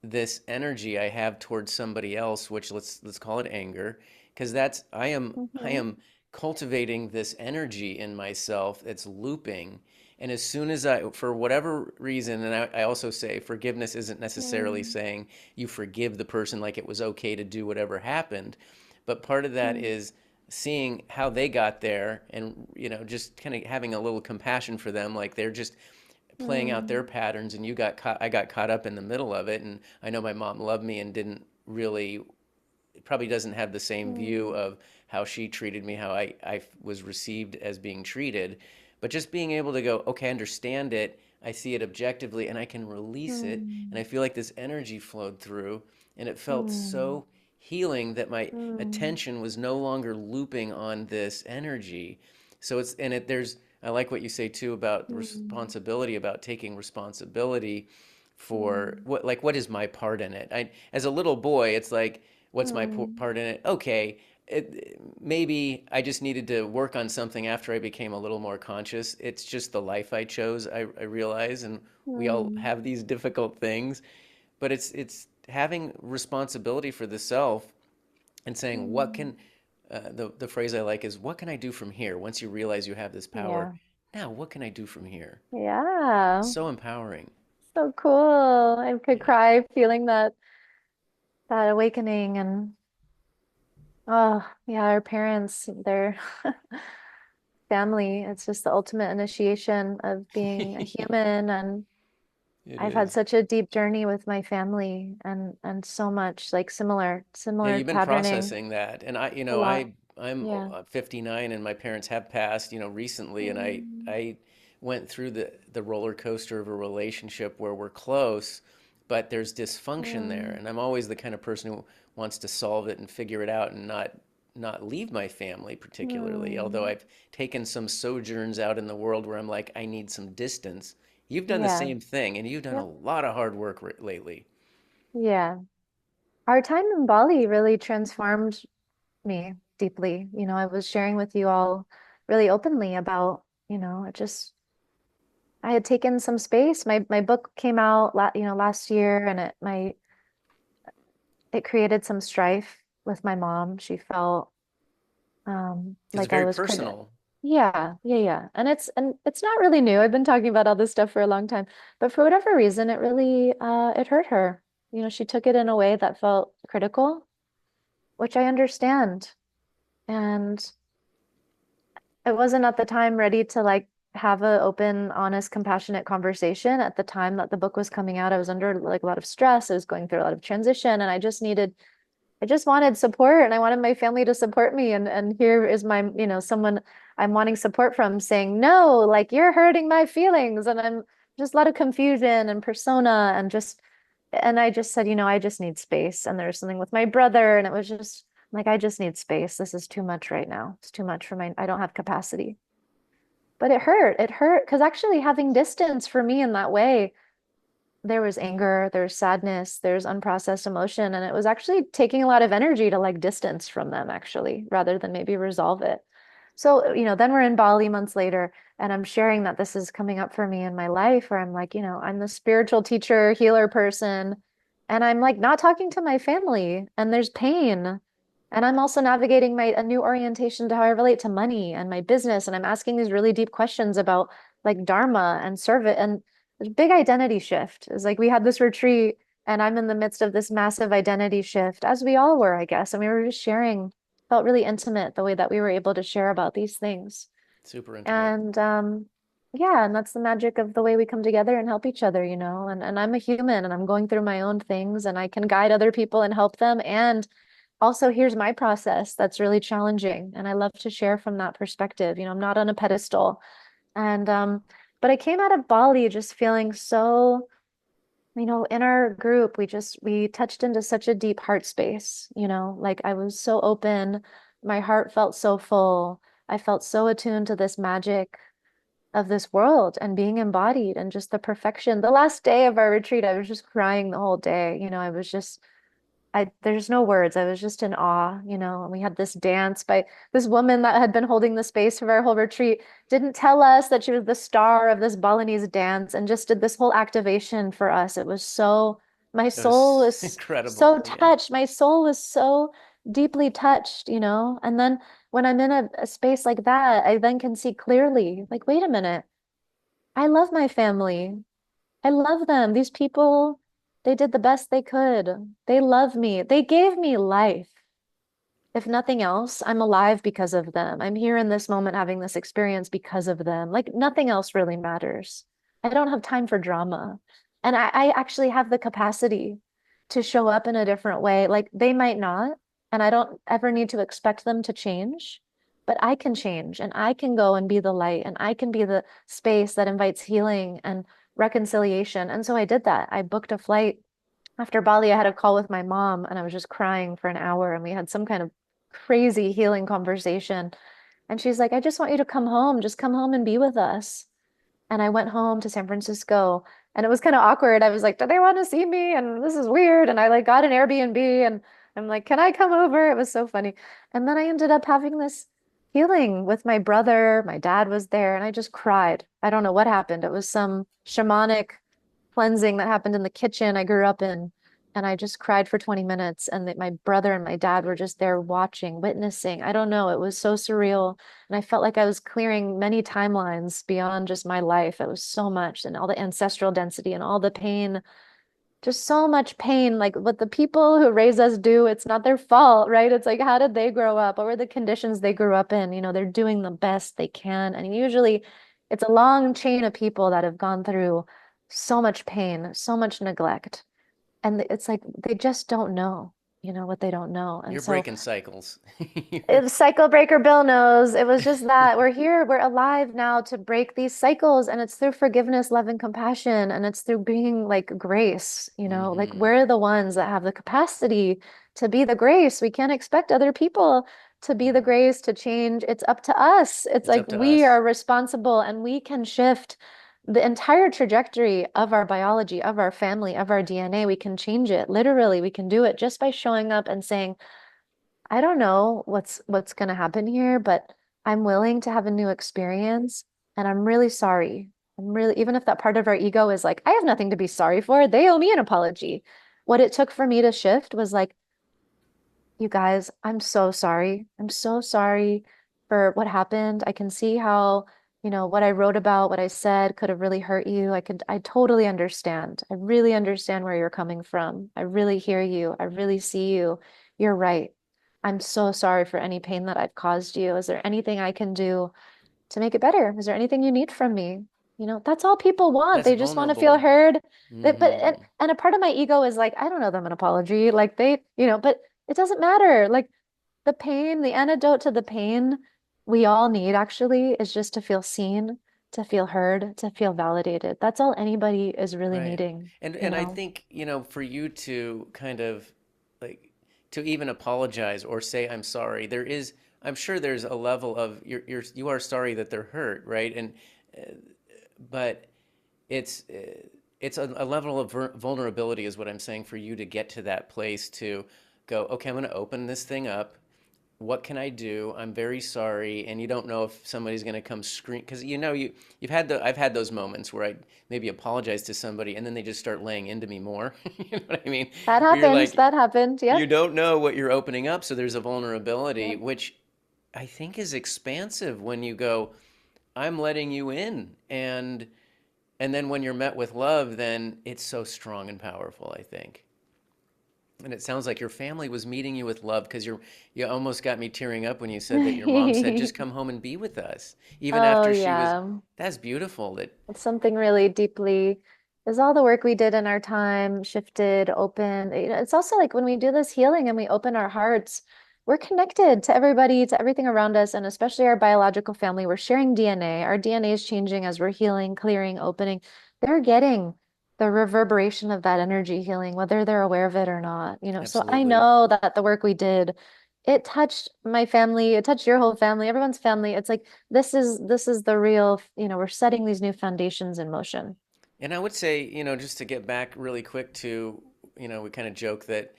this energy I have towards somebody else, which let's call it anger, because I Mhm. am cultivating this energy in myself that's looping. And as soon as I, for whatever reason, and I also say forgiveness isn't necessarily Mm. saying you forgive the person like it was okay to do whatever happened, but part of that Mm. is seeing how they got there, and just kind of having a little compassion for them, like they're just playing out their Mm. patterns, and I got caught up in the middle of it. And I know my mom loved me and didn't really, probably doesn't have the same view Mm. of how she treated me, how I was received as being treated. But just being able to go, okay, I understand it, I see it objectively, and I can release it. And Mm. I feel like this energy flowed through, and it felt Mm. so healing that my Mm. attention was no longer looping on this energy. So it's, and it, there's, I like what you say too about Mm. responsibility, about taking responsibility for Mm. what is my part in it. As a little boy, it's like, what's my Mm. part in it? Okay, maybe I just needed to work on something after I became a little more conscious. It's just the life I chose, I realize, and we all Mm. have these difficult things, but it's having responsibility for the self, and saying, what Mm. can, the phrase I like is, what can I do from here? Once you realize you have this power, Yeah. now what can I do from here? Yeah. So empowering. So cool. I could Yeah. cry feeling that awakening and oh, yeah, our parents, their family, it's just the ultimate initiation of being a human. And It I've had is. such a deep journey with my family and so much like Yeah, similar you've been patterning processing that, and a lot. I'm Yeah. 59, and my parents have passed, recently, and Mm. I went through the roller coaster of a relationship where we're close, but there's dysfunction there, Mm. and I'm always the kind of person who wants to solve it and figure it out, and not leave my family particularly. Although Mm. I've taken some sojourns out in the world where I'm like, I need some distance. You've done the Yeah. same thing, and you've done a Yep. lot of hard work lately. Yeah. Our time in Bali really transformed me deeply. I was sharing with you all really openly about, it just I had taken some space. My book came out last year and it created some strife with my mom. She felt It's like I very was crit personal. yeah, yeah, yeah. And it's not really new. I've been talking about all this stuff for a long time. But for whatever reason, it really it hurt her. She took it in a way that felt critical, which I understand. And I wasn't at the time ready to like have a open, honest, compassionate conversation. At the time that the book was coming out, I was under like a lot of stress. I was going through a lot of transition, and I just wanted support, and I wanted my family to support me. And here is my, someone I'm wanting support from saying, no, like you're hurting my feelings. And I'm just a lot of confusion and persona and I just said, I just need space. And there's something with my brother, and it was just like, I just need space. This is too much right now. It's too much I don't have capacity. But it hurt. It hurt because actually having distance for me in that way, there was anger, there's sadness, there's unprocessed emotion, and it was actually taking a lot of energy to like distance from them actually, rather than maybe resolve it. So, then we're in Bali months later, and I'm sharing that this is coming up for me in my life, where I'm like, I'm the spiritual teacher, healer person, and I'm like not talking to my family, and there's pain. And I'm also navigating my a new orientation to how I relate to money and my business, and I'm asking these really deep questions about like dharma and service, and there's a big identity shift. It's like we had this retreat, and I'm in the midst of this massive identity shift, as we all were, I guess, and we were just sharing, felt really intimate the way that we were able to share about these things. Super intimate. And yeah, and that's the magic of the way we come together and help each other, and I'm a human and I'm going through my own things, and I can guide other people and help them. And also, here's my process that's really challenging, and I love to share from that perspective. I'm not on a pedestal. And but I came out of Bali just feeling so, in our group, we touched into such a deep heart space, like I was so open, my heart felt so full. I felt so attuned to this magic of this world and being embodied and just the perfection. The last day of our retreat, I was just crying the whole day. I was just there's no words. I was just in awe, and we had this dance by this woman that had been holding the space for our whole retreat, didn't tell us that she was the star of this Balinese dance, and just did this whole activation for us. It was so, my It soul was was incredible. so Yeah. touched. My soul was so deeply touched, and then when I'm in a space like that, I then can see clearly, like, wait a minute, I love my family. I love them. These people, they did the best they could. They love me. They gave me life. If nothing else, I'm alive because of them. I'm here in this moment having this experience because of them. Like nothing else really matters. I don't have time for drama. And I actually have the capacity to show up in a different way. Like they might not, and I don't ever need to expect them to change, but I can change and I can go and be the light and I can be the space that invites healing and reconciliation. And so I did that. I booked a flight after Bali. I had a call with my mom and I was just crying for an hour, and we had some kind of crazy healing conversation. And she's like, I just want you to come home. Just come home and be with us. And I went home to San Francisco, and it was kind of awkward. I was like, do they want to see me? And this is weird. And I like got an Airbnb, and I'm like, can I come over? It was so funny. And then I ended up having this healing with my brother. My dad was there, and I just cried. I don't know what happened. It was some shamanic cleansing that happened in the kitchen I grew up in. And I just cried for 20 minutes. And my brother and my dad were just there watching, witnessing. I don't know. It was so surreal. And I felt like I was clearing many timelines beyond just my life. It was so much, and all the ancestral density and all the pain, just so much pain. Like what the people who raise us do, it's not their fault, right? It's like, how did they grow up? What were the conditions they grew up in? They're doing the best they can. And usually it's a long chain of people that have gone through so much pain, so much neglect. And it's like they just don't know, what they don't know. And You're so breaking cycles. if Cycle Breaker Bill knows, it was just that we're here, we're alive now to break these cycles. And it's through forgiveness, love, and compassion. And it's through being like grace, like Hmm. we're the ones that have the capacity to be the grace. We can't expect other people to be the grace to change. It's up to us. It's It's like up to we us. are responsible, and we can shift the entire trajectory of our biology, of our family, of our DNA. We can change it. Literally, we can do it just by showing up and saying, I don't know what's going to happen here, but I'm willing to have a new experience, and I'm really sorry. I'm really, even if that part of our ego is like, I have nothing to be sorry for, they owe me an apology. What it took for me to shift was like, you guys, I'm so sorry. I'm so sorry for what happened. I can see how, what I wrote about, what I said could have really hurt you. I totally understand. I really understand where you're coming from. I really hear you. I really see you. You're right. I'm so sorry for any pain that I've caused you. Is there anything I can do to make it better? Is there anything you need from me? That's all people want. That's They just want to feel vulnerable. heard. But Hmm. and a part of my ego is like, I don't owe them an apology. Like but it doesn't matter. Like the pain, the antidote to the pain we all need actually is just to feel seen, to feel heard, to feel validated. That's all anybody is really Right. needing, And I think, for you to kind of like to even apologize or say I'm sorry, I'm sure there's a level of you are sorry that they're hurt, right? And uh, but it's a level of vulnerability is what I'm saying for you to get to that place to go, okay, I'm going to open this thing up. what can I do? I'm very sorry. And you don't know if somebody's going to come scream because you know you've had the I've had those moments where I maybe apologize to somebody and then they just start laying into me more. You know what I mean? That Where you're happened. like That happened. you Yep. don't know what you're opening up, so there's a vulnerability Yep. which I think is expansive when you go, I'm letting you in. And then when you're met with love, then it's so strong and powerful, I think. And it sounds like your family was meeting you with love because you almost got me tearing up when you said that your mom said, just come home and be with us. Even Oh, after she was, yeah. that's beautiful. That, It's something really deeply, is all the work we did in our time shifted, open. It's also like when we do this healing and we open our hearts, we're connected to everybody, to everything around us, and especially our biological family. We're sharing DNA. Our DNA is changing as we're healing, clearing, opening. They're getting the reverberation of that energy healing, whether they're aware of it or not. So I absolutely. know that the work we did, it touched my family, it touched your whole family, everyone's family. It's like this is the real, we're setting these new foundations in motion. And I would say, just to get back really quick to, we kind of joke that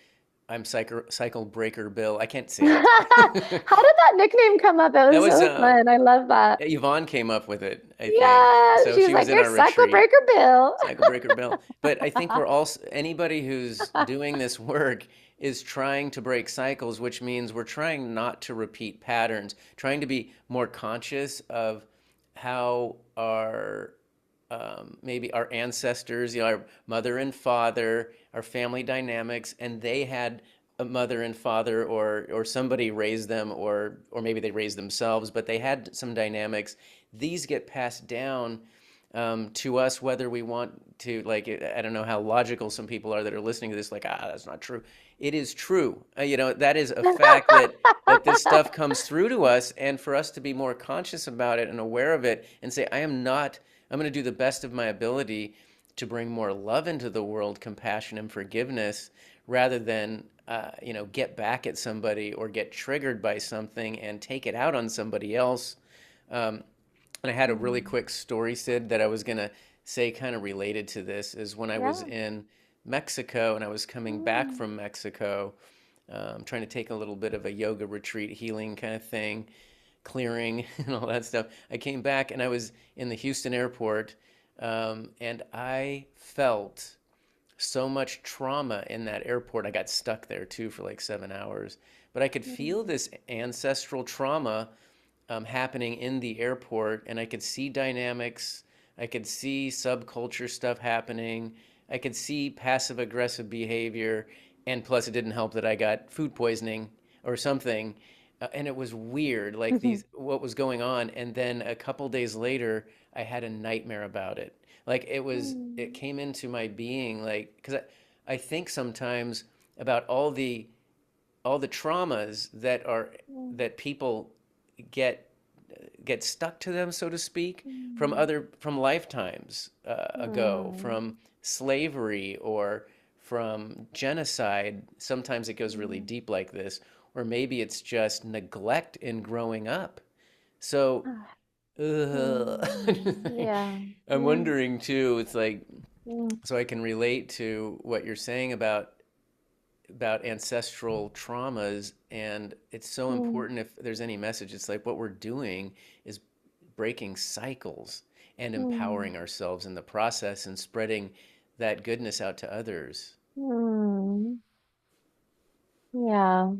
I'm cycle breaker Bill. I can't say it. How did that nickname come up? It That was was so fun. I love that. Yvonne came up with it, I think. Yeah, So she's she was like, in you're our Cycle retreat. Breaker Bill. Cycle breaker Bill. But I think we're also anybody who's doing this work is trying to break cycles, which means we're trying not to repeat patterns, trying to be more conscious of how our maybe our ancestors, our mother and father, our family dynamics, and they had a mother and father, or somebody raised them, or maybe they raised themselves, but they had some dynamics. These get passed down to us, whether we want to, like, I don't know how logical some people are that are listening to this, like, that's not true. It is true. That is a fact that this stuff comes through to us, and for us to be more conscious about it and aware of it and say, I'm going to do the best of my ability to bring more love into the world, compassion and forgiveness, rather than get back at somebody or get triggered by something and take it out on somebody else. Um, and I had a really Hmm. quick story, Sid, that I was going to say kind of related to this is when I was Yeah. in Mexico and I was coming back Mm. from Mexico, trying to take a little bit of a yoga retreat, healing kind of thing, clearing and all that stuff. I came back and I was in the Houston airport, and I felt so much trauma in that airport. I got stuck there too for like 7 hours, but I could feel Mm. this ancestral trauma happening in the airport, and I could see dynamics. I could see subculture stuff happening. I could see passive aggressive behavior, and plus, it didn't help that I got food poisoning or something. And it was weird, like what was going on. And then a couple days later, I had a nightmare about it. Like it Mm. came into my being, like, because I think sometimes about all the traumas Mm. that people get get stuck to them, so to speak, Mm. from lifetimes ago, Mm. from slavery or from genocide. Sometimes it goes really Mm. deep like this, or maybe it's just neglect in growing up. So Ah. ugh. Yeah. I'm Yeah. wondering too. It's like Mm. so I can relate to what you're saying about ancestral traumas, and it's so Mm. important if there's any message. It's like what we're doing is breaking cycles and Mm. empowering ourselves in the process and spreading that goodness out to others. Mm. Yeah.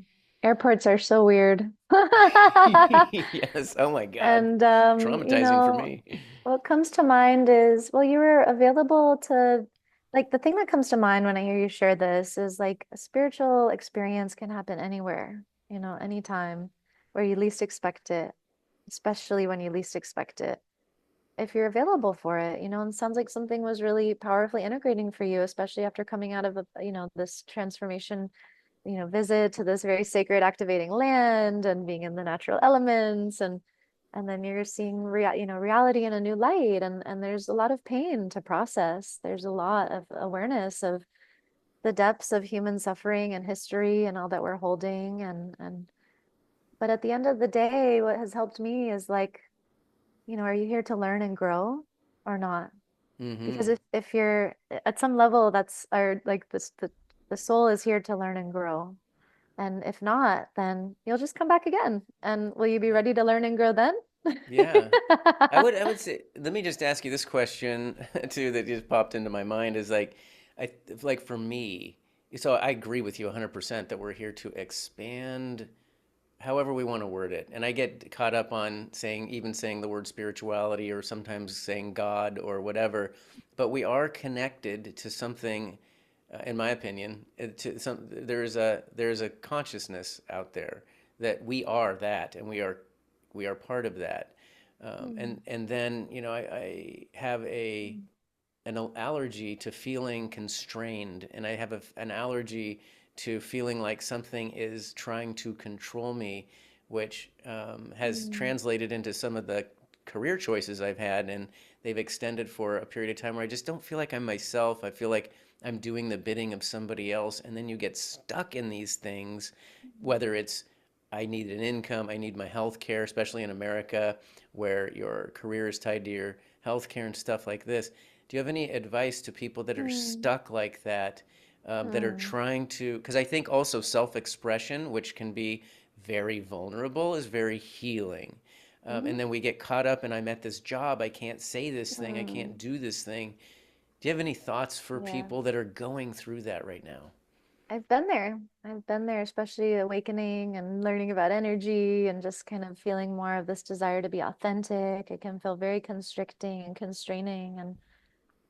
Airports are so weird. Yes. Oh my God. And Traumatizing for me. what comes to mind is, well, you were available to, like, the thing that comes to mind when I hear you share this is like a spiritual experience can happen anywhere, anytime where you least expect it, especially when you least expect it. If you're available for it, and it sounds like something was really powerfully integrating for you, especially after coming out of this transformation, visit to this very sacred activating land and being in the natural elements, and then you're seeing reality in a new light, and there's a lot of pain to process. There's a lot of awareness of the depths of human suffering and history and all that we're holding, and but at the end of the day, what has helped me is like, are you here to learn and grow or not? Because Mm-hmm. if you're at some level, that's our like this the soul is here to learn and grow. And if not, then you'll just come back again. And will you be ready to learn and grow then? Yeah. I would say, let me just ask you this question too that just popped into my mind is like, I like for me, so I agree with you 100% that we're here to expand however we want to word it. And I get caught up on even saying the word spirituality or sometimes saying God or whatever, but we are connected to something, in my opinion, there's a consciousness out there that we are that, and we are part of that. Mm, And then I have an allergy to feeling constrained, and I have an allergy to feeling like something is trying to control me, which has mm, translated into some of the career choices I've had, and they've extended for a period of time where I just don't feel like I'm myself. I feel like I'm doing the bidding of somebody else, and then you get stuck in these things, whether it's I need an income, I need my health care, especially in America, where your career is tied to your health care and stuff like this. Do you have any advice to people that are mm, stuck like that, that are mm. trying to? Because I think also self expression, which can be very vulnerable, is very healing. Mhm. And then we get caught up in I'm at this job, I can't say this thing, I can't Mm, do this thing. Do you have any thoughts for yeah. people that are going through that right now? I've been there. I've been there, especially awakening and learning about energy and just kind of feeling more of this desire to be authentic. It can feel very constricting and constraining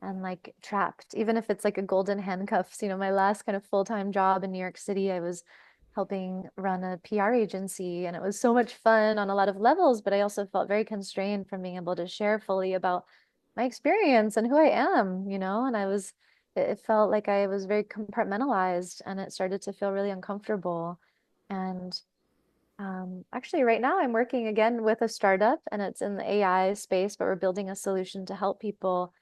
and like trapped, even if it's like a golden handcuffs. My last kind of full-time job in New York City, I was helping run a PR agency and it was so much fun on a lot of levels, but I also felt very constrained from being able to share fully about my experience and who I am, and it felt like I was very compartmentalized and it started to feel really uncomfortable. And actually, right now I'm working again with a startup and it's in the AI space, but we're building a solution to help people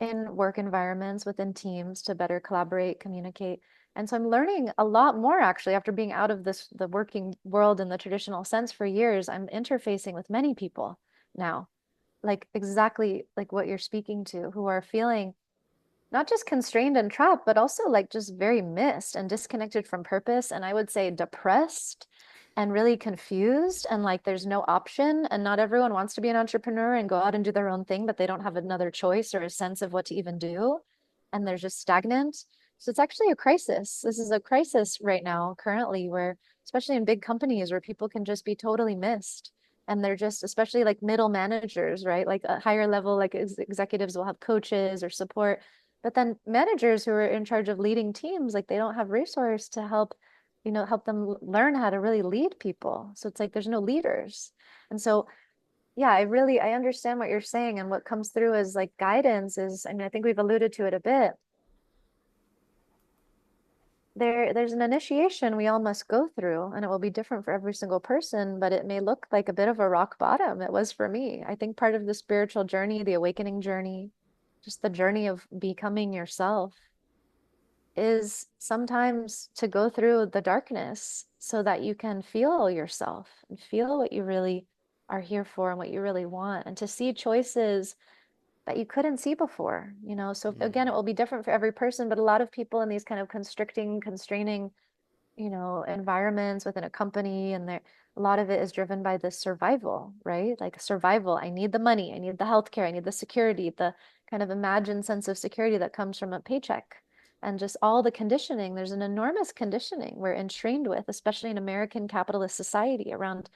in work environments within teams to better collaborate, communicate. And so I'm learning a lot more actually after being out of the working world in the traditional sense for years. I'm interfacing with many people now, like exactly like what you're speaking to, who are feeling not just constrained and trapped, but also like just very missed and disconnected from purpose. And I would say depressed and really confused. And like there's no option. And not everyone wants to be an entrepreneur and go out and do their own thing, but they don't have another choice or a sense of what to even do. And they're just stagnant. So it's actually a crisis. This is a crisis right now, currently, where, especially in big companies, where people can just be totally missed. And they're just, especially like middle managers, right? Like a higher level, like executives will have coaches or support, but then managers who are in charge of leading teams, like they don't have resource to help them learn how to really lead people. So it's like there's no leaders. And so, yeah, I understand what you're saying. And what comes through as like guidance is, I mean, I think we've alluded to it a bit. There's an initiation we all must go through, and it will be different for every single person, but it may look like a bit of a rock bottom. It was for me. I think part of the spiritual journey, the awakening journey, just the journey of becoming yourself is sometimes to go through the darkness so that you can feel yourself and feel what you really are here for and what you really want, and to see choices that you couldn't see before. So again, it Mm, will be different for every person, but a lot of people in these kind of constricting, constraining, environments within a company, and there a lot of it is driven by this survival, right? Like survival. I need the money, I need the healthcare, I need the security, the kind of imagined sense of security that comes from a paycheck. And just all the conditioning, there's an enormous conditioning we're entrained with, especially in American capitalist society, around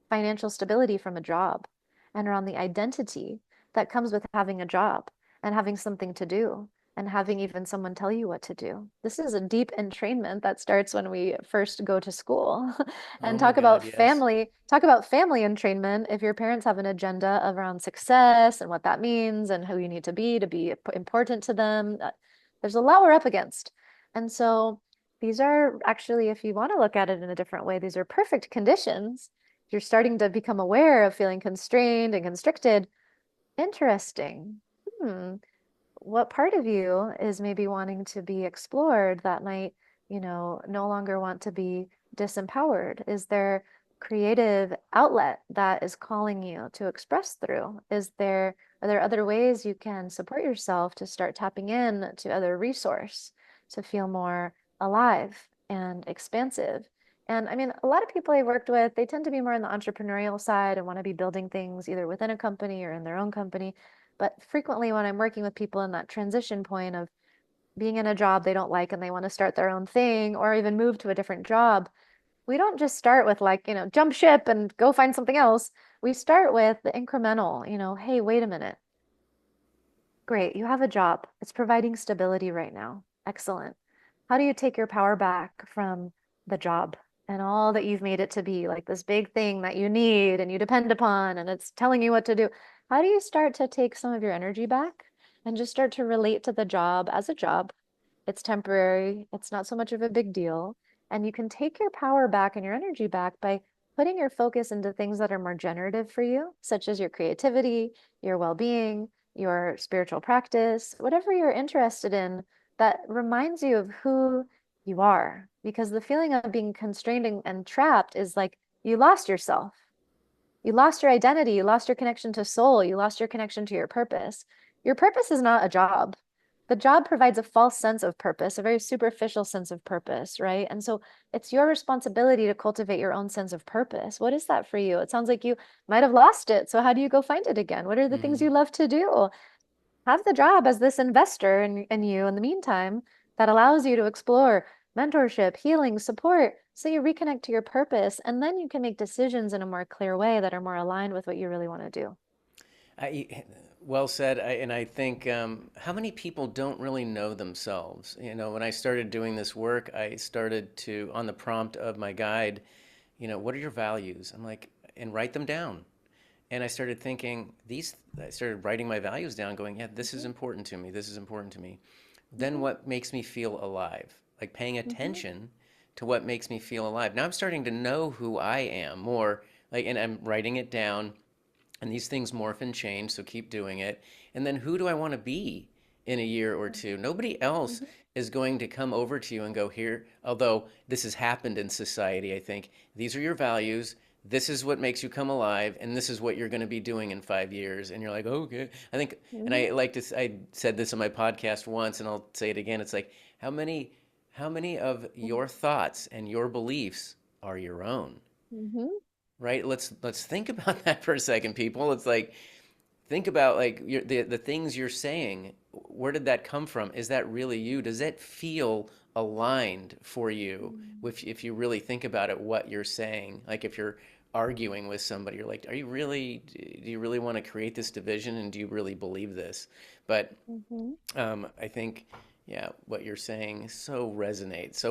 financial stability from a job and around the identity that comes with having a job and having something to do and having even someone tell you what to do. This is a deep entrainment that starts when we first go to school. oh And my God, yes. talk about family entrainment. If your parents have an agenda around success and what that means and who you need to be important to them, there's a lot we're up against. And so these are actually, if you want to look at it in a different way, these are perfect conditions. You're starting to become aware of feeling constrained and constricted. Interesting. Hmm. What part of you is maybe wanting to be explored that might, no longer want to be disempowered? Is there creative outlet that is calling you to express through? Are there other ways you can support yourself to start tapping in to other resource to feel more alive and expansive? And I mean, a lot of people I've worked with, they tend to be more on the entrepreneurial side and want to be building things either within a company or in their own company. But frequently, when I'm working with people in that transition point of being in a job they don't like and they want to start their own thing or even move to a different job, we don't just start with like, jump ship and go find something else. We start with the incremental, hey, wait a minute. Great, you have a job. It's providing stability right now. Excellent. How do you take your power back from the job and all that you've made it to be, like this big thing that you need and you depend upon and it's telling you what to do? How do you start to take some of your energy back and just start to relate to the job as a job? It's temporary, it's not so much of a big deal. And you can take your power back and your energy back by putting your focus into things that are more generative for you, such as your creativity, your well-being, your spiritual practice, whatever you're interested in that reminds you of who you are. Because the feeling of being constrained and trapped is like you lost yourself. You lost your identity. You lost your connection to soul. You lost your connection to your purpose. Your purpose is not a job. The job provides a false sense of purpose, a very superficial sense of purpose, right? And so it's your responsibility to cultivate your own sense of purpose. What is that for you? It sounds like you might have lost it. So how do you go find it again? What are the things Mm-hmm. you love to do? Have the job as this investor in you in the meantime that allows you to explore mentorship, healing, support, so you reconnect to your purpose, and then you can make decisions in a more clear way that are more aligned with what you really want to do. Well said. And I think how many people don't really know themselves? When I started doing this work, I started to, on the prompt of my guide, what are your values? I'm like, and write them down. And I started thinking, I started writing my values down, going, yeah, this is Mhm, important to me. This is important to me. Then mhm, what makes me feel alive? Like paying mhm, attention to what makes me feel alive. Now I'm starting to know who I am more, like, and I'm writing it down, and these things morph and change, so keep doing it. And then who do I want to be in a year or two? Nobody else mhm, is going to come over to you and go, here, although this has happened in society, I think, these are your values. This is what makes you come alive, and this is what you're going to be doing in 5 years. And you're like, okay. I think, and mhm, I like to, I said this on my podcast once, and I'll say it again. It's like, how many of mhm, your thoughts and your beliefs are your own? mhm, Right? Let's think about that for a second, people. It's like think about like the things you're saying. Where did that come from? Is that really you? Does that feel aligned for you? mhm, If you really think about it, what you're saying, like if you're arguing with somebody, you're like, are you really? Do you really want to create this division? And do you really believe this? But mhm, I think, yeah, what you're saying so resonates.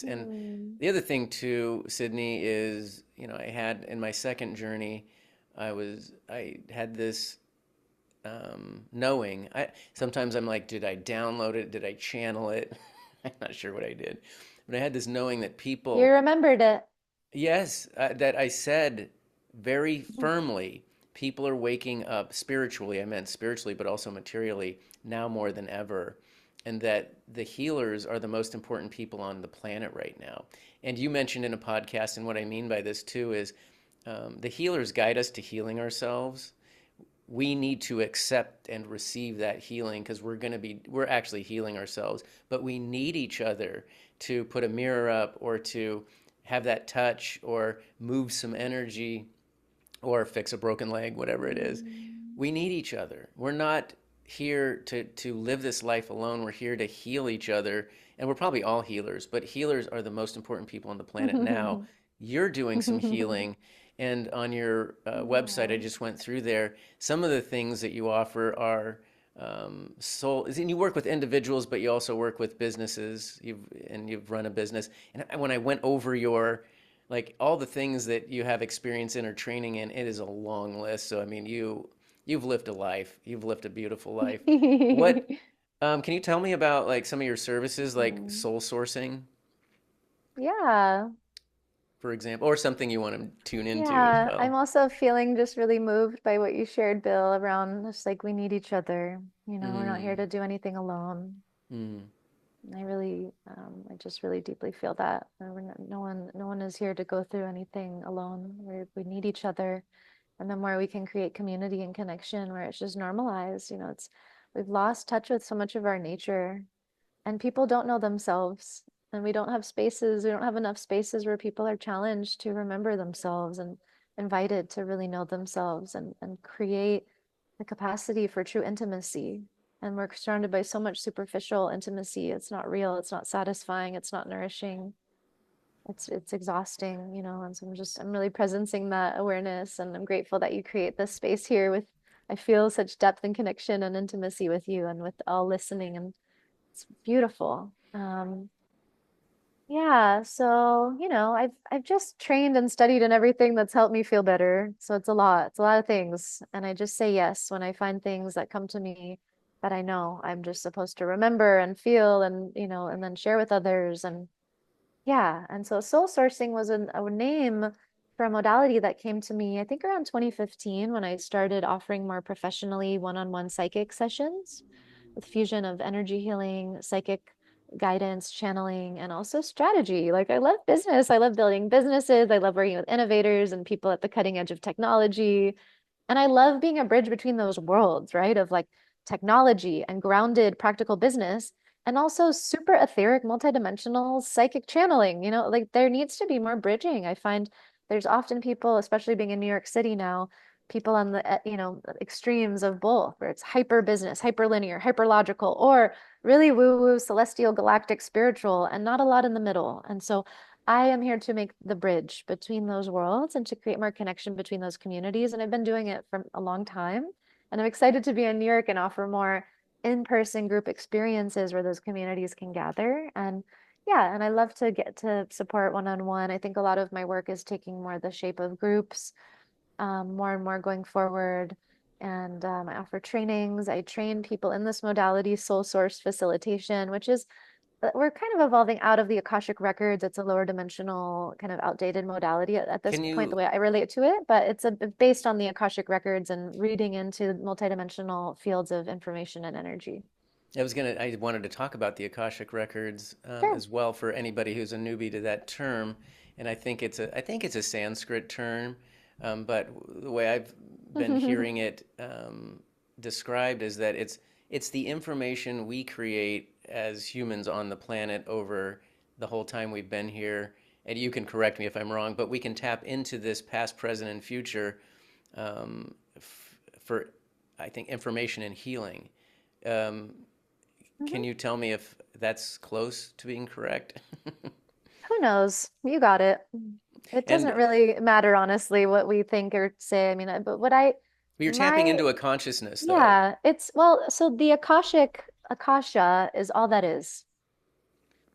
And mhm, the other thing too, Sydney, is I had in my second journey, I had this knowing. Sometimes I'm like, did I download it? Did I channel it? I'm not sure what I did, but I had this knowing that You people, remembered it. yes, that I said very firmly, people are waking up spiritually. I meant spiritually, but also materially now more than ever. And that the healers are the most important people on the planet right now. And you mentioned in a podcast, and what I mean by this too is the healers guide us to healing ourselves. We need to accept and receive that healing because we're actually healing ourselves, but we need each other to put a mirror up or to have that touch or move some energy or fix a broken leg, whatever it is. Mhm. We need each other. We're not here to live this life alone. We're here to heal each other. And we're probably all healers, but healers are the most important people on the planet now. You're doing some healing. And on your website, I Yeah. just went through there. Some of the things that you offer are soul. And you work with individuals, but you also work with businesses. You've run a business. And when I went over your like all the things that you have experience in or training in, it is a long list. So I mean, you've lived a life. You've lived a beautiful life. What can you tell me about like some of your services, like Mm. soul sourcing, Yeah. for example, or something you want to tune into as Yeah. I'm well? also feeling just really moved by what you shared, Bill, around just like we need each other. We're not here Mm, to do anything alone. mm, I just really deeply feel that. No one is here to go through anything alone. We need each other. And the more we can create community and connection where it's just normalized, we've lost touch with so much of our nature and people don't know themselves. And we don't have enough spaces where people are challenged to remember themselves and invited to really know themselves and create the capacity for true intimacy. And we're surrounded by so much superficial intimacy. It's not real, it's not satisfying, it's not nourishing. It's exhausting, you know, and so I'm really presencing that awareness, and I'm grateful that you create this space here with I feel such depth and connection and intimacy with you and with all listening, and it's beautiful. Yeah, so you know, I've just trained and studied and everything that's helped me feel better. So it's a lot. It's a lot of things. And I just say yes when I find things that come to me that I know I'm just supposed to remember and feel and, you know, and then share with others. And yeah, and so soul sourcing was a name for a modality that came to me, I think around 2015 when I started offering more professionally one-on-one psychic sessions with fusion of energy healing, psychic guidance, channeling, and also strategy. Like I love business. I love building businesses. I love working with innovators and people at the cutting edge of technology. And I love being a bridge between those worlds, right? Of like technology and grounded practical business, and also super etheric, multidimensional psychic channeling. You know, like there needs to be more bridging. I find there's often people, especially being in New York City now, people on the you know extremes of both, where it's hyper business, hyper linear, hyper logical, or really woo woo, celestial, galactic, spiritual, and not a lot in the middle. And so I am here to make the bridge between those worlds and to create more connection between those communities. And I've been doing it for a long time. And I'm excited to be in New York and offer more in-person group experiences where those communities can gather. And yeah, and I love to get to support one-on-one. I think a lot of my work is taking more the shape of groups, more and more going forward. And I offer trainings. I train people in this modality, soul source facilitation, which is we're kind of evolving out of the Akashic records. It's a lower dimensional, kind of outdated modality at this Can point, the you, way I relate to it, but it's based on the Akashic records and reading into multidimensional fields of information and energy. I wanted to talk about the Akashic records Sure. as well for anybody who's a newbie to that term. And I think it's a Sanskrit term, but the way I've been hearing it described is that it's the information we create as humans on the planet over the whole time we've been here. And you can correct me if I'm wrong, but we can tap into this past, present, and future for, I think, information and healing. Um, Mhm. can you tell me if that's close to being correct? Who knows? You got it. It And doesn't really matter, honestly, what we think or say. I mean, but you're tapping my, into a consciousness, though. yeah, it's, well, so the Akasha is all that is.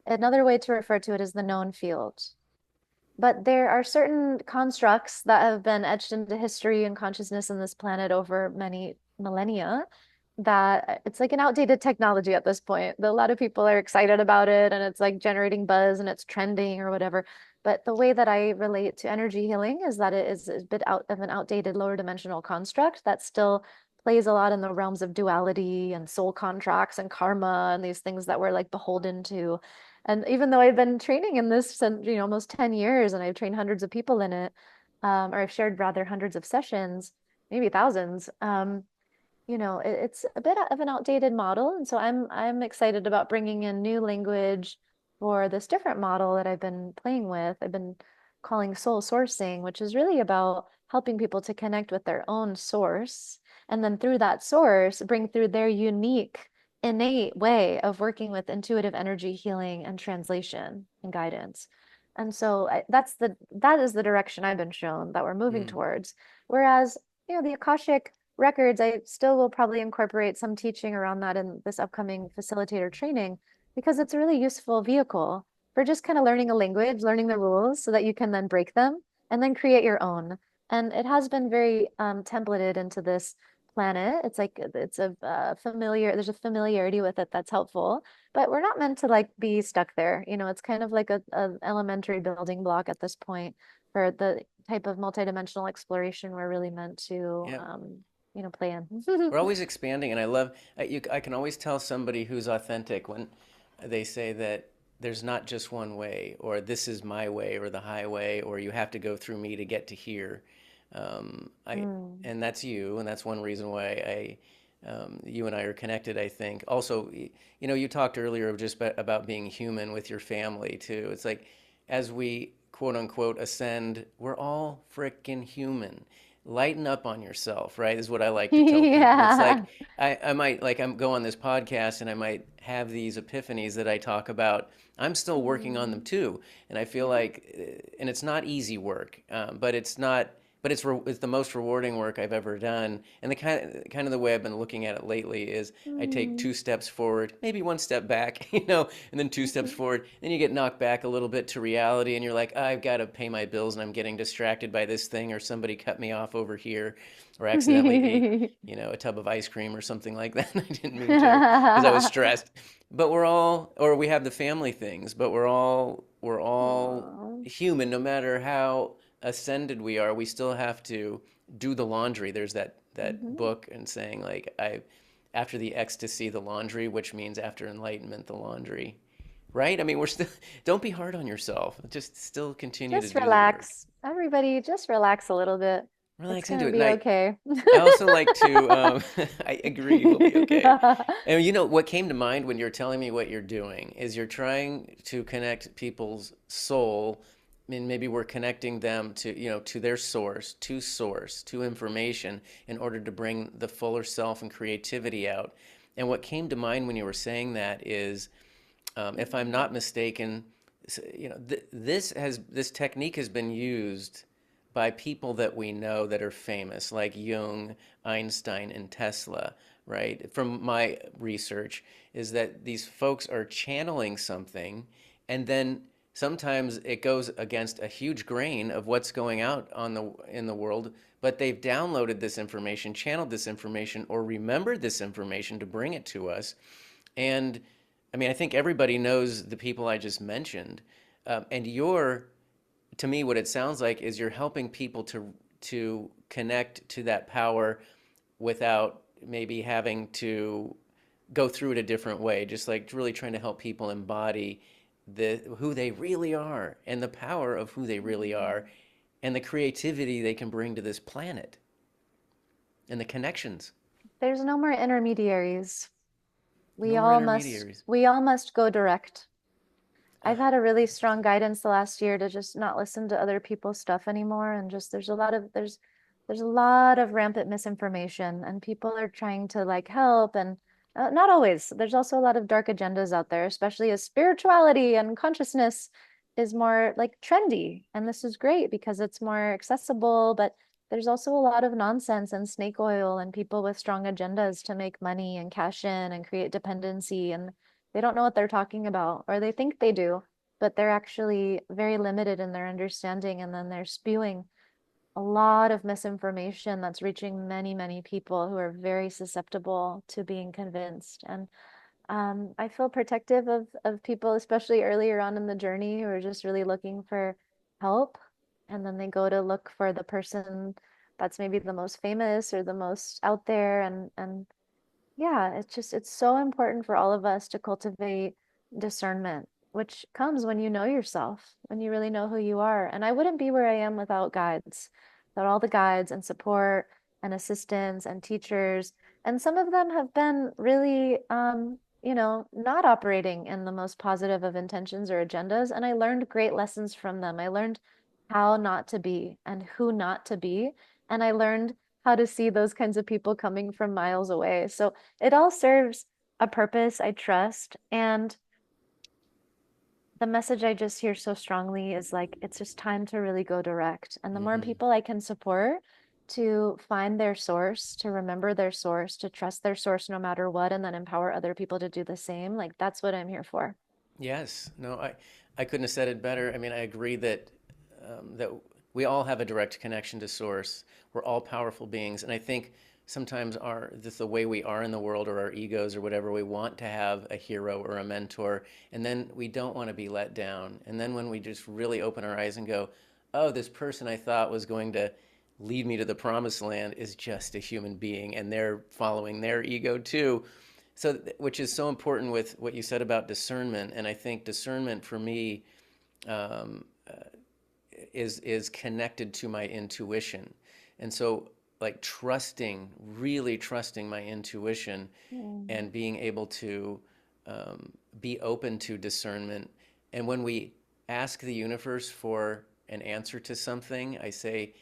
Another way to refer to it is the known field. But there are certain constructs that have been etched into history and consciousness in this planet over many millennia that it's like an outdated technology at this point. A lot of people are excited about it and it's like generating buzz and it's trending or whatever. But the way that I relate to energy healing is that it is a bit out of an outdated lower dimensional construct that still plays a lot in the realms of duality and soul contracts and karma and these things that we're like beholden to. And even though I've been training in this since, you know, almost 10 years and I've trained hundreds of people in it, or I've shared rather hundreds of sessions, maybe thousands, you know, it's a bit of an outdated model. And so I'm excited about bringing in new language for this different model that I've been playing with. I've been calling soul sourcing, which is really about helping people to connect with their own source. And then through that source, bring through their unique, innate way of working with intuitive energy healing and translation and guidance. And so that is the direction I've been shown that we're moving Mm. towards. Whereas, you know, the Akashic records, I still will probably incorporate some teaching around that in this upcoming facilitator training because it's a really useful vehicle for just kind of learning a language, learning the rules so that you can then break them and then create your own. And it has been very templated into this planet. It's like it's a familiar, there's a familiarity with it that's helpful, but we're not meant to like be stuck there. You know, it's kind of like a elementary building block at this point for the type of multidimensional exploration we're really meant to Yep. you know, play in. We're always expanding, and I love, I can always tell somebody who's authentic when they say that there's not just one way, or this is my way, or the highway, or you have to go through me to get to here. Um, I, Mm. and that's you, and that's one reason why You and I are connected, I think. Also, you talked earlier just about being human with your family too. It's like as we quote unquote ascend, we're all freaking human. Lighten up on yourself, right? Is what I like to tell people. It's like Yeah. I might like I'm go on this podcast and I might have these epiphanies that I talk about. I'm still working on them Mm, too, and I feel yeah. like, and it's not easy work, but it's not but it's the most rewarding work I've ever done. And the kind of the way I've been looking at it lately is I take Mm. 2 steps forward, maybe 1 step back, and then 2 steps forward. Then you get knocked back a little bit to reality, and you're like, I've got to pay my bills, and I'm getting distracted by this thing, or somebody cut me off over here, or accidentally ate, a tub of ice cream or something like that. I didn't mean to because I was stressed. But or we have the family things, but we're all Aw. human, no matter how ascended we are, we still have to do the laundry. There's that Mhm. book and saying like I after the ecstasy the laundry, which means after enlightenment the laundry. Right? I mean, we're still don't be hard on yourself. Just still continue to Just do the work. relax. Everybody, just relax a little bit. It's Relax into gonna it. And be I okay. I also like to I agree we'll be okay. Yeah. And what came to mind when you're telling me what you're doing is you're trying to connect people's soul. I mean, maybe we're connecting them to their source, to information in order to bring the fuller self and creativity out. And what came to mind when you were saying that is, if I'm not mistaken, this technique has been used by people that we know that are famous, like Jung, Einstein, and Tesla, right? From my research, is that these folks are channeling something, and then sometimes it goes against a huge grain of what's going out in the world, but they've downloaded this information, channeled this information, or remembered this information to bring it to us. And I mean, I think everybody knows the people I just mentioned, and to me, what it sounds like is you're helping people to connect to that power without maybe having to go through it a different way. Just like really trying to help people embody who they really are and the power of who they really are and the creativity they can bring to this planet and the connections. There's no more intermediaries. No more intermediaries. We all must go direct. I've Ah, had a really strong guidance the last year to just not listen to other people's stuff anymore, and just there's a lot of rampant misinformation, and people are trying to like help, and not always. There's also a lot of dark agendas out there, especially as spirituality and consciousness is more like trendy, and this is great because it's more accessible, but there's also a lot of nonsense and snake oil and people with strong agendas to make money and cash in and create dependency, and they don't know what they're talking about, or they think they do, but they're actually very limited in their understanding. And then they're spewing a lot of misinformation that's reaching many, many people who are very susceptible to being convinced. And I feel protective of people, especially earlier on in the journey, who are just really looking for help. And then they go to look for the person that's maybe the most famous or the most out there, and yeah, it's so important for all of us to cultivate discernment, which comes when you know yourself, when you really know who you are. And I wouldn't be where I am without guides, without all the guides and support and assistants and teachers. And some of them have been really, not operating in the most positive of intentions or agendas. And I learned great lessons from them. I learned how not to be and who not to be. And I learned how to see those kinds of people coming from miles away. So it all serves a purpose, I trust. And the message I just hear so strongly is like, it's just time to really go direct. And the more mm-hmm. people I can support to find their source, to remember their source, to trust their source no matter what, and then empower other people to do the same, like that's what I'm here for. Yes. No, I couldn't have said it better. I mean, I agree that we all have a direct connection to source. We're all powerful beings, and I think sometimes the way we are in the world or our egos or whatever, we want to have a hero or a mentor, and then we don't want to be let down. And then when we just really open our eyes and go, "Oh, this person I thought was going to lead me to the promised land is just a human being, and they're following their ego too." So, which is so important with what you said about discernment, and I think discernment for me um, is connected to my intuition, and so like trusting, really trusting my intuition Mm. and being able to be open to discernment. And when we ask the universe for an answer to something, I say,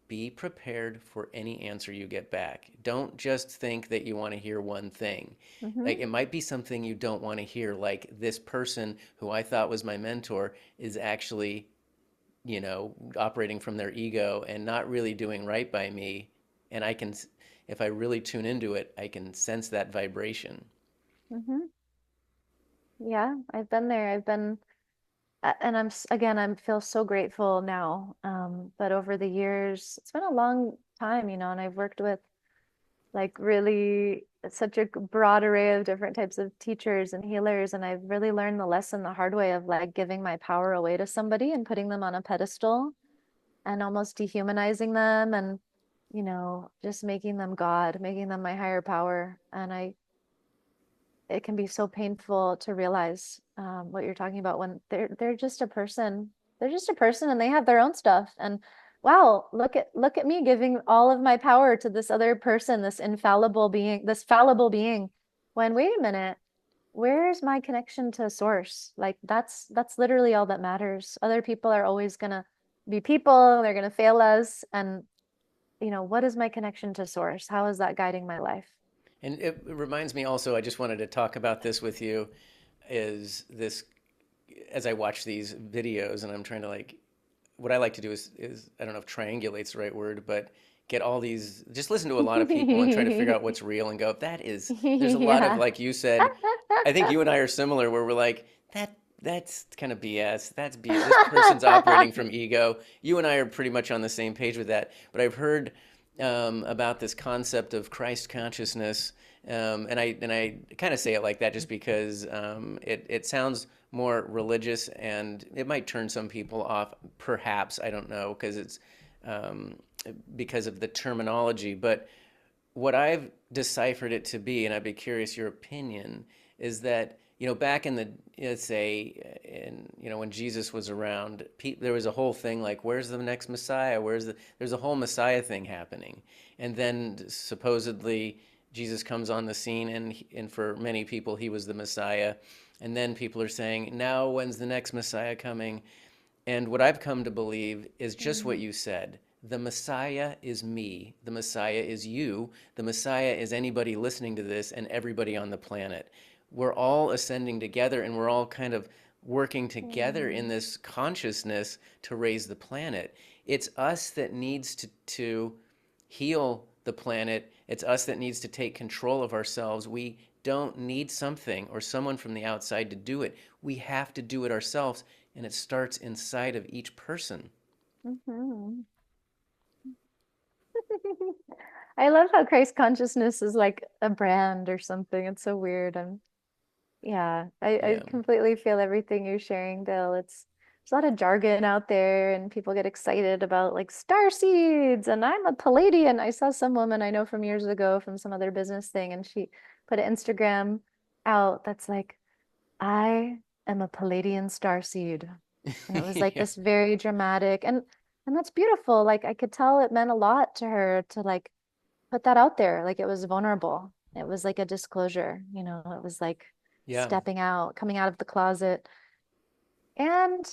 be prepared for any answer you get back. Don't just think that you want to hear one thing. Like Hmm. it might be something you don't want to hear, like this person who I thought was my mentor is actually, operating from their ego and not really doing right by me. And if I really tune into it, I can sense that vibration. Hmm. Yeah, I've been there. And again, I feel so grateful now. But over the years, it's been a long time, and I've worked with like really such a broad array of different types of teachers and healers. And I've really learned the lesson the hard way of like giving my power away to somebody and putting them on a pedestal and almost dehumanizing them and, just making them God, making them my higher power. And it can be so painful to realize what you're talking about when they're just a person. They're just a person and they have their own stuff. And wow, look at me giving all of my power to this other person, this infallible being, this fallible being. When wait a minute, where's my connection to source? Like that's literally all that matters. Other people are always gonna be people, they're gonna fail us. And what is my connection to source? How is that guiding my life? And it reminds me also, I just wanted to talk about this with you, is this as I watch these videos and I'm trying to like, what I like to do is I don't know if triangulate's the right word, but get all these, just listen to a lot of people and try to figure out what's real and go, there's a lot of, Yeah. like you said, I think you and I are similar where we're like, that's kind of BS. That's BS. This person's operating from ego. You and I are pretty much on the same page with that. But I've heard about this concept of Christ consciousness, and I kind of say it like that just because it sounds more religious and it might turn some people off. Perhaps I don't know because it's um, because of the terminology, but what I've deciphered it to be, and I'd be curious your opinion, is that back in the let's say in when Jesus was around, there was a whole thing like where's the next Messiah? There's a whole Messiah thing happening, and then supposedly Jesus comes on the scene, and for many people he was the Messiah, and then people are saying now when's the next Messiah coming? And what I've come to believe is just what Mm. you said. The Messiah is me. The Messiah is you. The Messiah is anybody listening to this and everybody on the planet. We're all ascending together and we're all kind of working together in Mm. this consciousness to raise the planet. It's us that needs to heal the planet. It's us that needs to take control of ourselves. We don't need something or someone from the outside to do it. We have to do it ourselves, and it starts inside of each person. Mhm. I love how Christ consciousness is like a brand or something. It's so weird. Yeah, I Yeah. completely feel everything you're sharing, Bill. There's a lot of jargon out there and people get excited about like star seeds and I'm a Palladian. I saw some woman I know from years ago from some other business thing and she put an Instagram out that's like, I am a Palladian star seed. And it was like Yeah. this very dramatic and that's beautiful. Like I could tell it meant a lot to her to like put that out there. Like it was vulnerable. It was like a disclosure, it was like Yeah. stepping out, coming out of the closet. And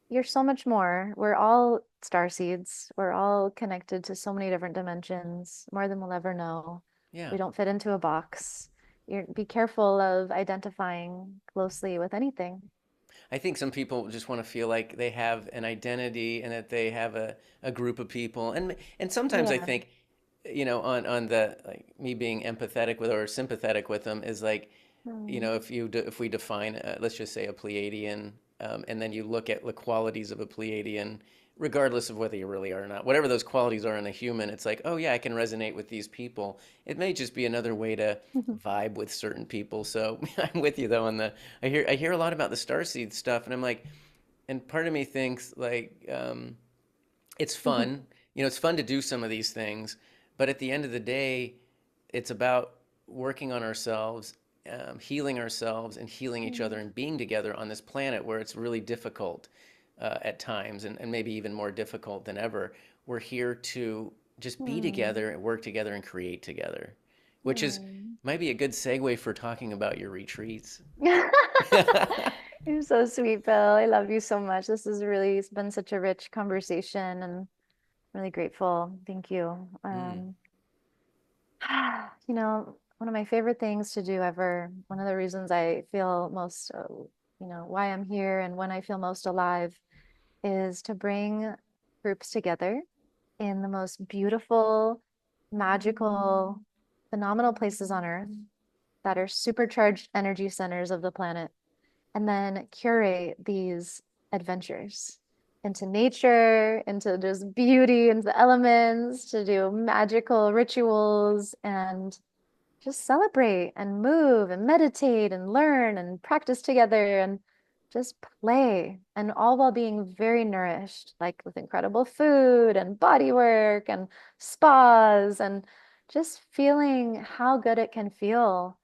you're so much more. We're all star seeds. We're all connected to so many different dimensions, more than we'll ever know. Yeah. We don't fit into a box. Be careful of identifying closely with anything. I think some people just want to feel like they have an identity and that they have a group of people. And sometimes I Yeah. think, on the like me being empathetic with or sympathetic with them is like, Mm. if we define, let's just say a Pleiadian, and then you look at the qualities of a Pleiadian, regardless of whether you really are or not, whatever those qualities are in a human, it's like, oh yeah, I can resonate with these people. It may just be another way to vibe with certain people. So I'm with you though on the. I hear a lot about the starseed stuff, and I'm like, and part of me thinks like it's fun. It's fun to do some of these things, but at the end of the day, it's about working on ourselves, healing ourselves, and healing each other, and being together on this planet where it's really difficult at times, and maybe even more difficult than ever. We're here to just be Hmm. together and work together and create together, which is Hmm. might be a good segue for talking about your retreats. You're so sweet, Bill. I love you so much. This has really it's been such a rich conversation and really grateful. Thank you. Mm, One of my favorite things to do ever, one of the reasons I feel most, why I'm here and when I feel most alive is to bring groups together in the most beautiful, magical, phenomenal places on earth that are supercharged energy centers of the planet, and then curate these adventures into nature, into just beauty, into the elements, to do magical rituals and just celebrate and move and meditate and learn and practice together and just play, and all while being very nourished, like with incredible food and body work and spas and just feeling how good it can feel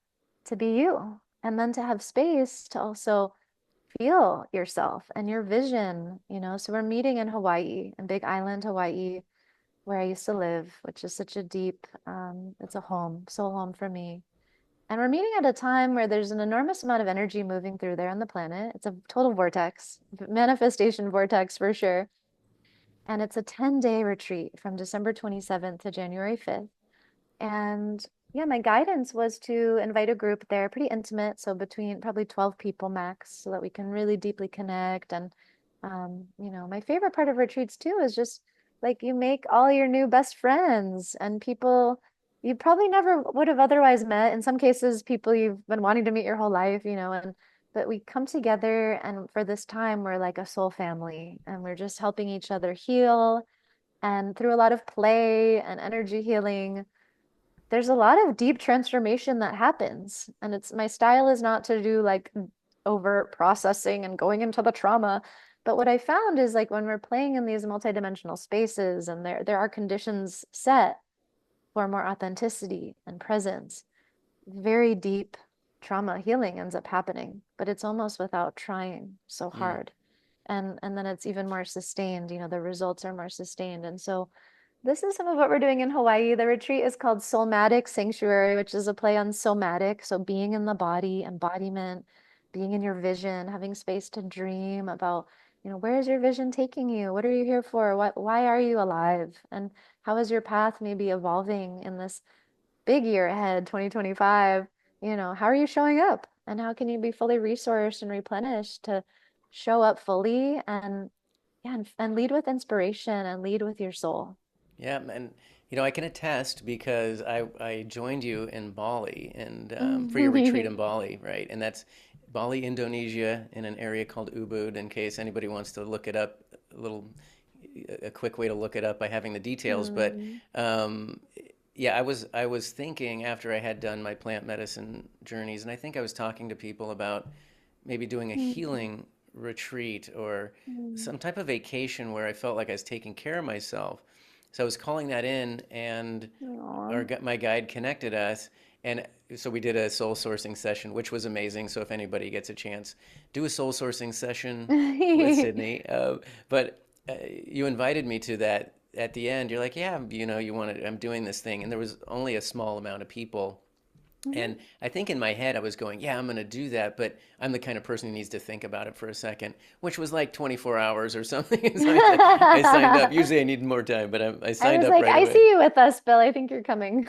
to be you. And then to have space to also feel yourself and your vision, So we're meeting in Hawaii, in Big Island, Hawaii, where I used to live, which is such a deep, it's a home, soul home for me. And we're meeting at a time where there's an enormous amount of energy moving through there on the planet. It's a total vortex, manifestation vortex for sure. And it's a 10-day retreat from December 27th to January 5th. And yeah, my guidance was to invite a group there, pretty intimate, so between probably 12 people max, so that we can really deeply connect. And my favorite part of retreats too is just like you make all your new best friends and people you probably never would have otherwise met. In some cases, people you've been wanting to meet your whole life, and but we come together and for this time we're like a soul family and we're just helping each other heal. And through a lot of play and energy healing, there's a lot of deep transformation that happens. And it's my style is not to do like overt processing and going into the trauma. But what I found is like when we're playing in these multidimensional spaces and there are conditions set for more authenticity and presence, very deep trauma healing ends up happening, but it's almost without trying so mm. hard. And then it's even more sustained, the results are more sustained. And so this is some of what we're doing in Hawaii. The retreat is called Soulmatic Sanctuary, which is a play on somatic. So being in the body, embodiment, being in your vision, having space to dream about, where is your vision taking you? What are you here for? Why are you alive? And how is your path maybe evolving in this big year ahead, 2025? How are you showing up? And how can you be fully resourced and replenished to show up fully and yeah, and lead with inspiration and lead with your soul. Yeah, and I can attest because I joined you in Bali and for your retreat in Bali, right? And that's Bali, Indonesia, in an area called Ubud. In case anybody wants to look it up, a quick way to look it up by having the details. But Mm, um, yeah, I was thinking after I had done my plant medicine journeys, and I think I was talking to people about maybe doing a mm, healing retreat or mm. some type of vacation where I felt like I was taking care of myself. So I was calling that in, and Aw. my guide connected us, and so we did a soul sourcing session, which was amazing. So if anybody gets a chance, do a soul sourcing session with Sydney. But you invited me to that at the end. You're like, yeah, you want to, I'm doing this thing, and there was only a small amount of people. Mhm. And I think in my head I was going, yeah, I'm going to do that, but I'm the kind of person who needs to think about it for a second, which was like 24 hours or something. So I signed up. Usually I need more time, but I I signed was up like, right I away. see you with us, Bill. I think you're coming.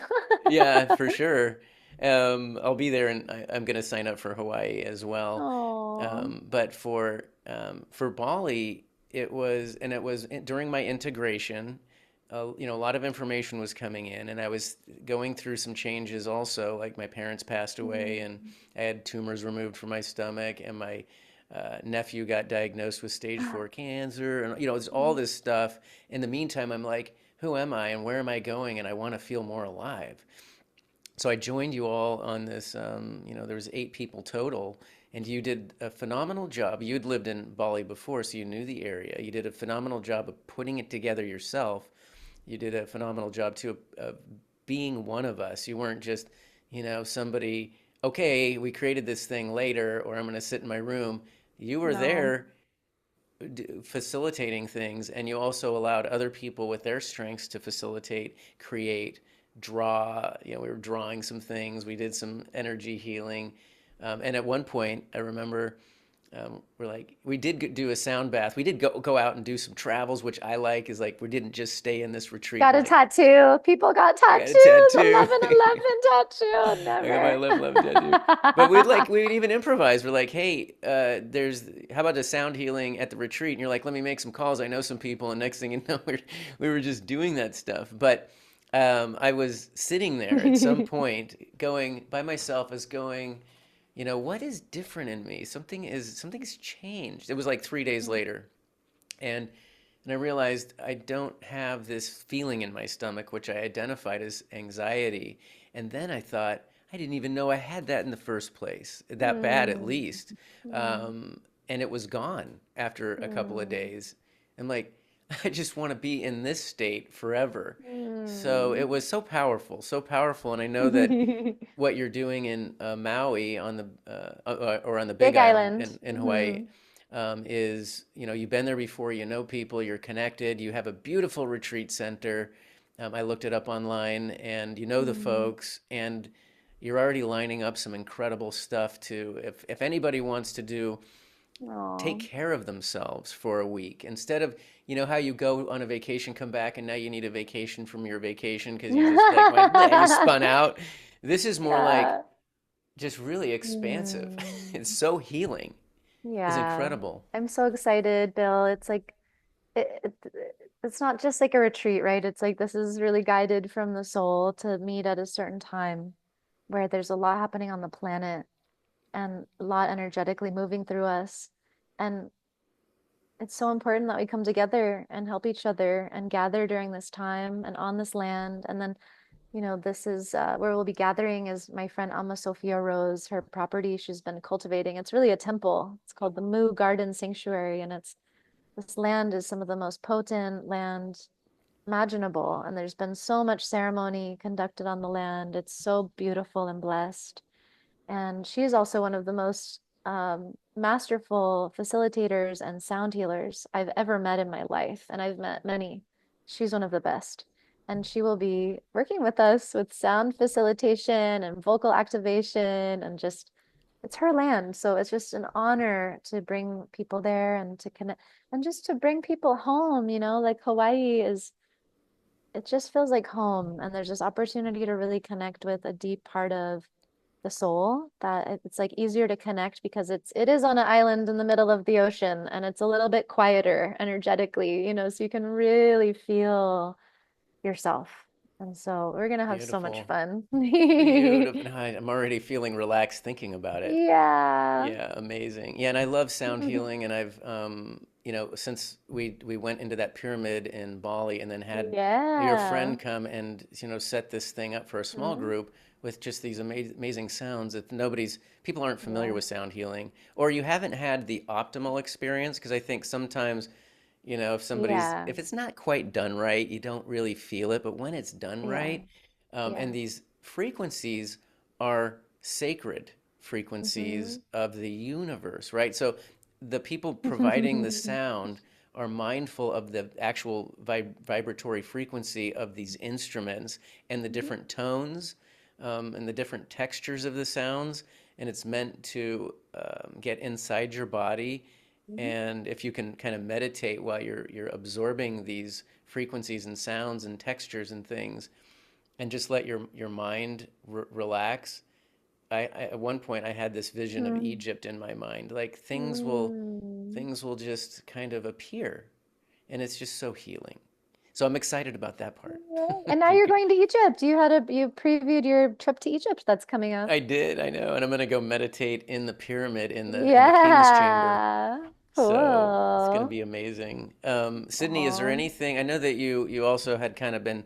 Yeah, for sure. I'll be there, and I'm going to sign up for Hawaii as well. Oh. But for Bali, it was during my integration. A lot of information was coming in, and I was going through some changes also. Like my parents passed away, and I had tumors removed from my stomach, and my nephew got diagnosed with stage 4 cancer, and it's all this stuff. In the meantime, I'm like, who am I, and where am I going? And I want to feel more alive. So I joined you all on this. There was 8 people total, and you did a phenomenal job. You'd lived in Bali before, so you knew the area. You did a phenomenal job of putting it together yourself. You did a phenomenal job too of being one of us. You weren't just, somebody. Okay, we created this thing later, or I'm going to sit in my room. You were No. there facilitating things, and you also allowed other people with their strengths to facilitate, create, draw. We were drawing some things. We did some energy healing, and at one point, I remember we did do a sound bath. We did go out and do some travels, which I like. Is like we didn't just stay in this retreat. Got We're a like, tattoo. People got I got a tattoos. tattoo. 11/11 tattoo. I got my Never. 11/11 tattoo. But we'd even improvise. We're like, hey, there's how about a sound healing at the retreat? And you're like, let me make some calls. I know some people. And next thing you know, we were just doing that stuff. But I was sitting there at some point, going by myself, as going, what is different in me? Something's changed. It was like 3 days later, and I realized I don't have this feeling in my stomach, which I identified as anxiety. And then I thought, I didn't even know I had that in the first place, that bad at Mm, least. mm, And it was gone after a couple of mm, days. I'm like, I just want to be in this state forever. So it mm. was so powerful, so powerful. And I know that what you're doing in Maui on the or on the Big Big Island Island. in Hawaii Hmm. is you've been there before, you know people, you're connected, you have a beautiful retreat center. I looked it up online, and you know the Mm. folks, and you're already lining up some incredible stuff to if anybody wants to do take Oh. care of themselves for a week instead of how you go on a vacation, come back, and now you need a vacation from your vacation because you just like went bleh, you spun out. This is more like Yeah. just really expansive. It's Mm. so healing. It's Yeah. incredible. I'm so excited, Bill. It's like it's not just like a retreat, right? It's like this is really guided from the soul to meet at a certain time where there's a lot happening on the planet and a lot energetically moving through us. And it's so important that we come together and help each other and gather during this time and on this land. And then, this is where we'll be gathering is my friend Alma Sophia Rose, her property she's been cultivating. It's really a temple. It's called the Mu Garden Sanctuary. And this land is some of the most potent land imaginable. And there's been so much ceremony conducted on the land. It's so beautiful and blessed. And she is also one of the most masterful facilitators and sound healers I've ever met in my life. And I've met many. She's one of the best. And she will be working with us with sound facilitation and vocal activation and just, it's her land. So it's just an honor to bring people there and to connect and just to bring people home, like Hawaii is, it just feels like home. And there's this opportunity to really connect with a deep part of the soul that it's like easier to connect because it is on an island in the middle of the ocean and it's a little bit quieter energetically, so you can really feel yourself. And so we're gonna have so much Beautiful. fun. Beautiful. I'm already feeling relaxed thinking about it. Yeah. Yeah, amazing. Yeah, and I love sound healing, and I've since we went into that pyramid in Bali and then had your Yeah. friend come and set this thing up for a small Mhm. group with just these amazing sounds. If people aren't familiar Yeah. with sound healing, or you haven't had the optimal experience, because I think sometimes Yeah. if it's not quite done right, you don't really feel it, but when it's done Yeah. right, Yeah. and these frequencies are sacred frequencies Hmm. of the universe, right? So the people providing the sound are mindful of the actual vibratory frequency of these instruments and the different tones, and the different textures of the sounds, and it's meant to get inside your body. And if you can kind of meditate while you're absorbing these frequencies and sounds and textures and things, and just let your mind relax. At one point I had this vision of Hmm. Egypt in my mind, like Hmm. things will just kind of appear, and it's just so healing. So I'm excited about that part. Yeah. And now you're going to Egypt. You previewed your trip to Egypt that's coming up. I did, I know, and I'm gonna go meditate in the pyramid in the king's chamber. Yeah. So it's going to Cool. be amazing. Sydney, is there Aw. anything? I know that you also had kind of been,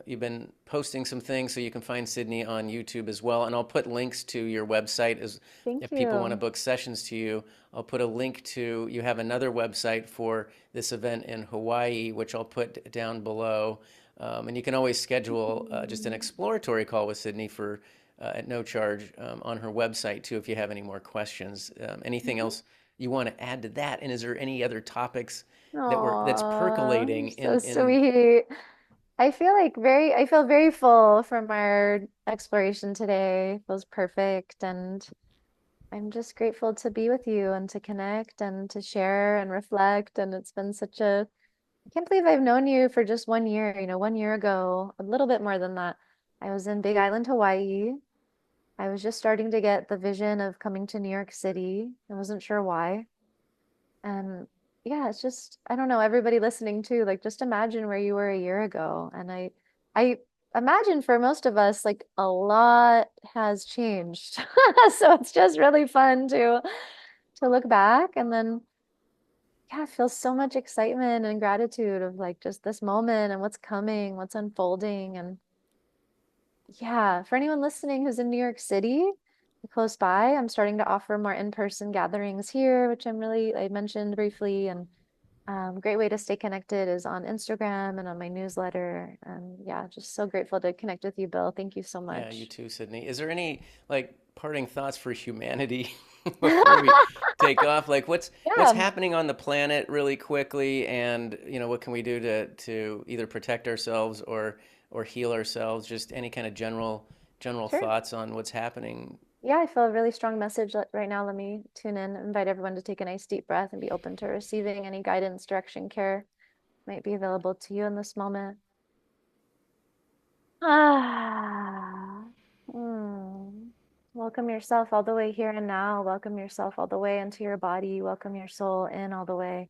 you've been posting some things, so you can find Sydney on YouTube as well. And I'll put links to your website as Thank if people want to you. book sessions to you. I'll put a link to you have another website for this event in Hawaii, which I'll put down below. And you can always schedule just an Mm. exploratory call with Sydney for at no charge on her website too if you have any more questions. Anything Mhm. else you want to add to that? And is there any other topics that's Oh, you're percolating so in sweet. I feel very full from our exploration today. It feels perfect. And I'm just grateful to be with you and to connect and to share and reflect. And it's been I can't believe I've known you for just 1 year. 1 year ago, a little bit more than that, I was in Big Island, Hawaii. I was just starting to get the vision of coming to New York City. I wasn't sure why. And yeah, it's just, I don't know, everybody listening too, like just imagine where you were a year ago. And I imagine for most of us, like a lot has changed. So it's just really fun to look back and then yeah, feel so much excitement and gratitude of like just this moment and what's coming, what's unfolding. And yeah, for anyone listening who's in New York City, close by, I'm starting to offer more in-person gatherings here, which I mentioned briefly. And great way to stay connected is on Instagram and on my newsletter. And yeah, just so grateful to connect with you, Bill. Thank you so Yeah, you much. too, Sydney. Is there any like parting thoughts for humanity before we take off? Like what's Yeah, happening on the planet really quickly, and what can we do to either protect ourselves or heal ourselves? Just any kind of general sure. thoughts on what's happening. Yeah, I feel a really strong message right now. Let me tune in, invite everyone to take a nice deep breath and be open to receiving any guidance, direction, care might be available to you in this moment. Ah, hmm. Welcome yourself all the way here and now. Welcome yourself all the way into your body. Welcome your soul in all the way.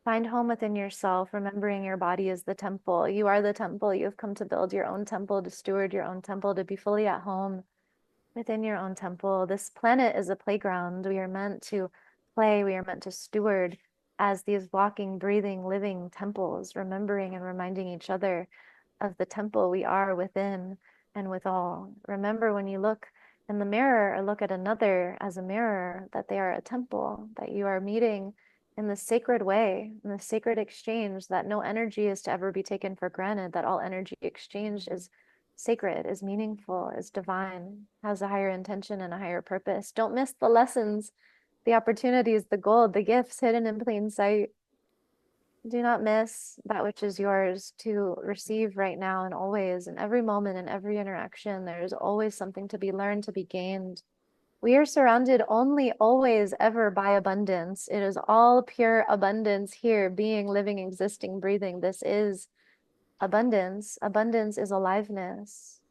Find home within yourself, remembering your body is the temple. You are the temple. You have come to build your own temple, to steward your own temple, to be fully at home within your own temple. This planet is a playground. We are meant to play, we are meant to steward as these walking, breathing, living temples, remembering and reminding each other of the temple we are within and with all. Remember when you look in the mirror or look at another as a mirror, that they are a temple, that you are meeting in the sacred way, in the sacred exchange, that no energy is to ever be taken for granted, that all energy exchange is sacred, is meaningful, is divine, has a higher intention and a higher purpose. Don't miss the lessons, the opportunities, the gold, the gifts hidden in plain sight. Do not miss that which is yours to receive right now and always, in every moment, in every interaction. There is always something to be learned, to be gained. We are surrounded only, always, ever by abundance. It is all pure abundance here, being, living, existing, breathing. This is abundance. Abundance is aliveness.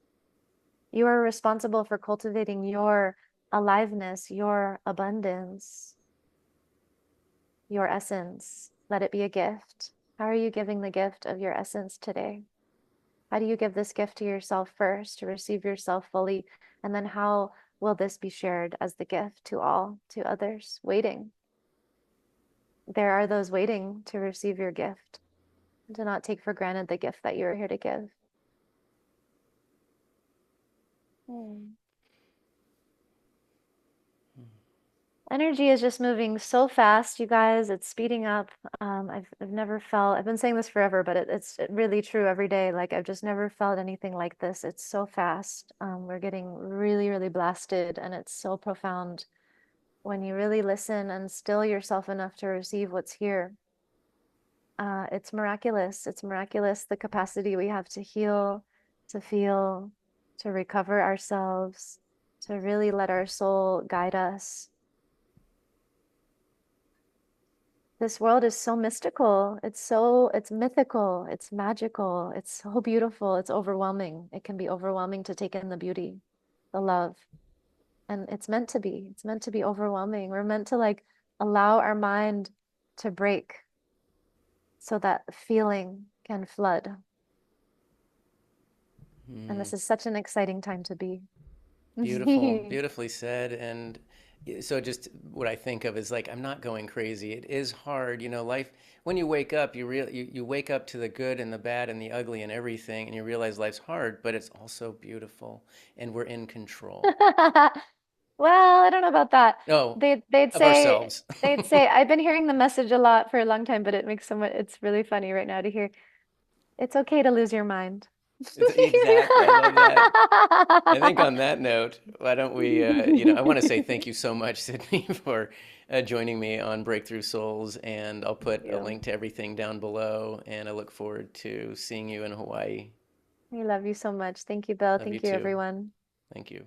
You are responsible for cultivating your aliveness, your abundance, your essence. Let it be a gift. How are you giving the gift of your essence today? How do you give this gift to yourself first to receive yourself fully? And then how will this be shared as the gift to all, to others waiting? There are those waiting to receive your gift. Do not take for granted the gift that you are here to give. Hmm. Energy is just moving so fast, you guys. It's speeding up. I've never felt, I've been saying this forever, but it's really true every day. Like I've just never felt anything like this. It's so fast. We're getting really, really blasted, and it's so profound when you really listen and still yourself enough to receive what's here. It's miraculous. It's miraculous the capacity we have to heal, to feel, to recover ourselves, to really let our soul guide us. This world is so mystical. It's mythical. It's magical. It's so beautiful. It's overwhelming. It can be overwhelming to take in the beauty, the love. And it's meant to be. It's meant to be overwhelming. We're meant to like allow our mind to break so that feeling can flood. And Hmm. this is such an exciting time to be. Beautiful, beautifully said. And so just what I think of is like I'm not going crazy. It is hard, life when you wake up, you wake up to the good and the bad and the ugly and everything and you realize life's hard, but it's also beautiful and we're in control. Well, I don't know about that. Oh, They'd of say ourselves. I've been hearing the message a lot for a long time, but it makes so much it's really funny right now to hear. It's okay to lose your mind. Exactly. I love that. I think on that note, why don't we, I want to say thank you so much, Sydney, for joining me on Breakthrough Souls. And I'll Thank put a you. link to everything down below. And I look forward to seeing you in Hawaii. I love you so much. Thank you, Bill. Love you Thank you, too. everyone. Thank you.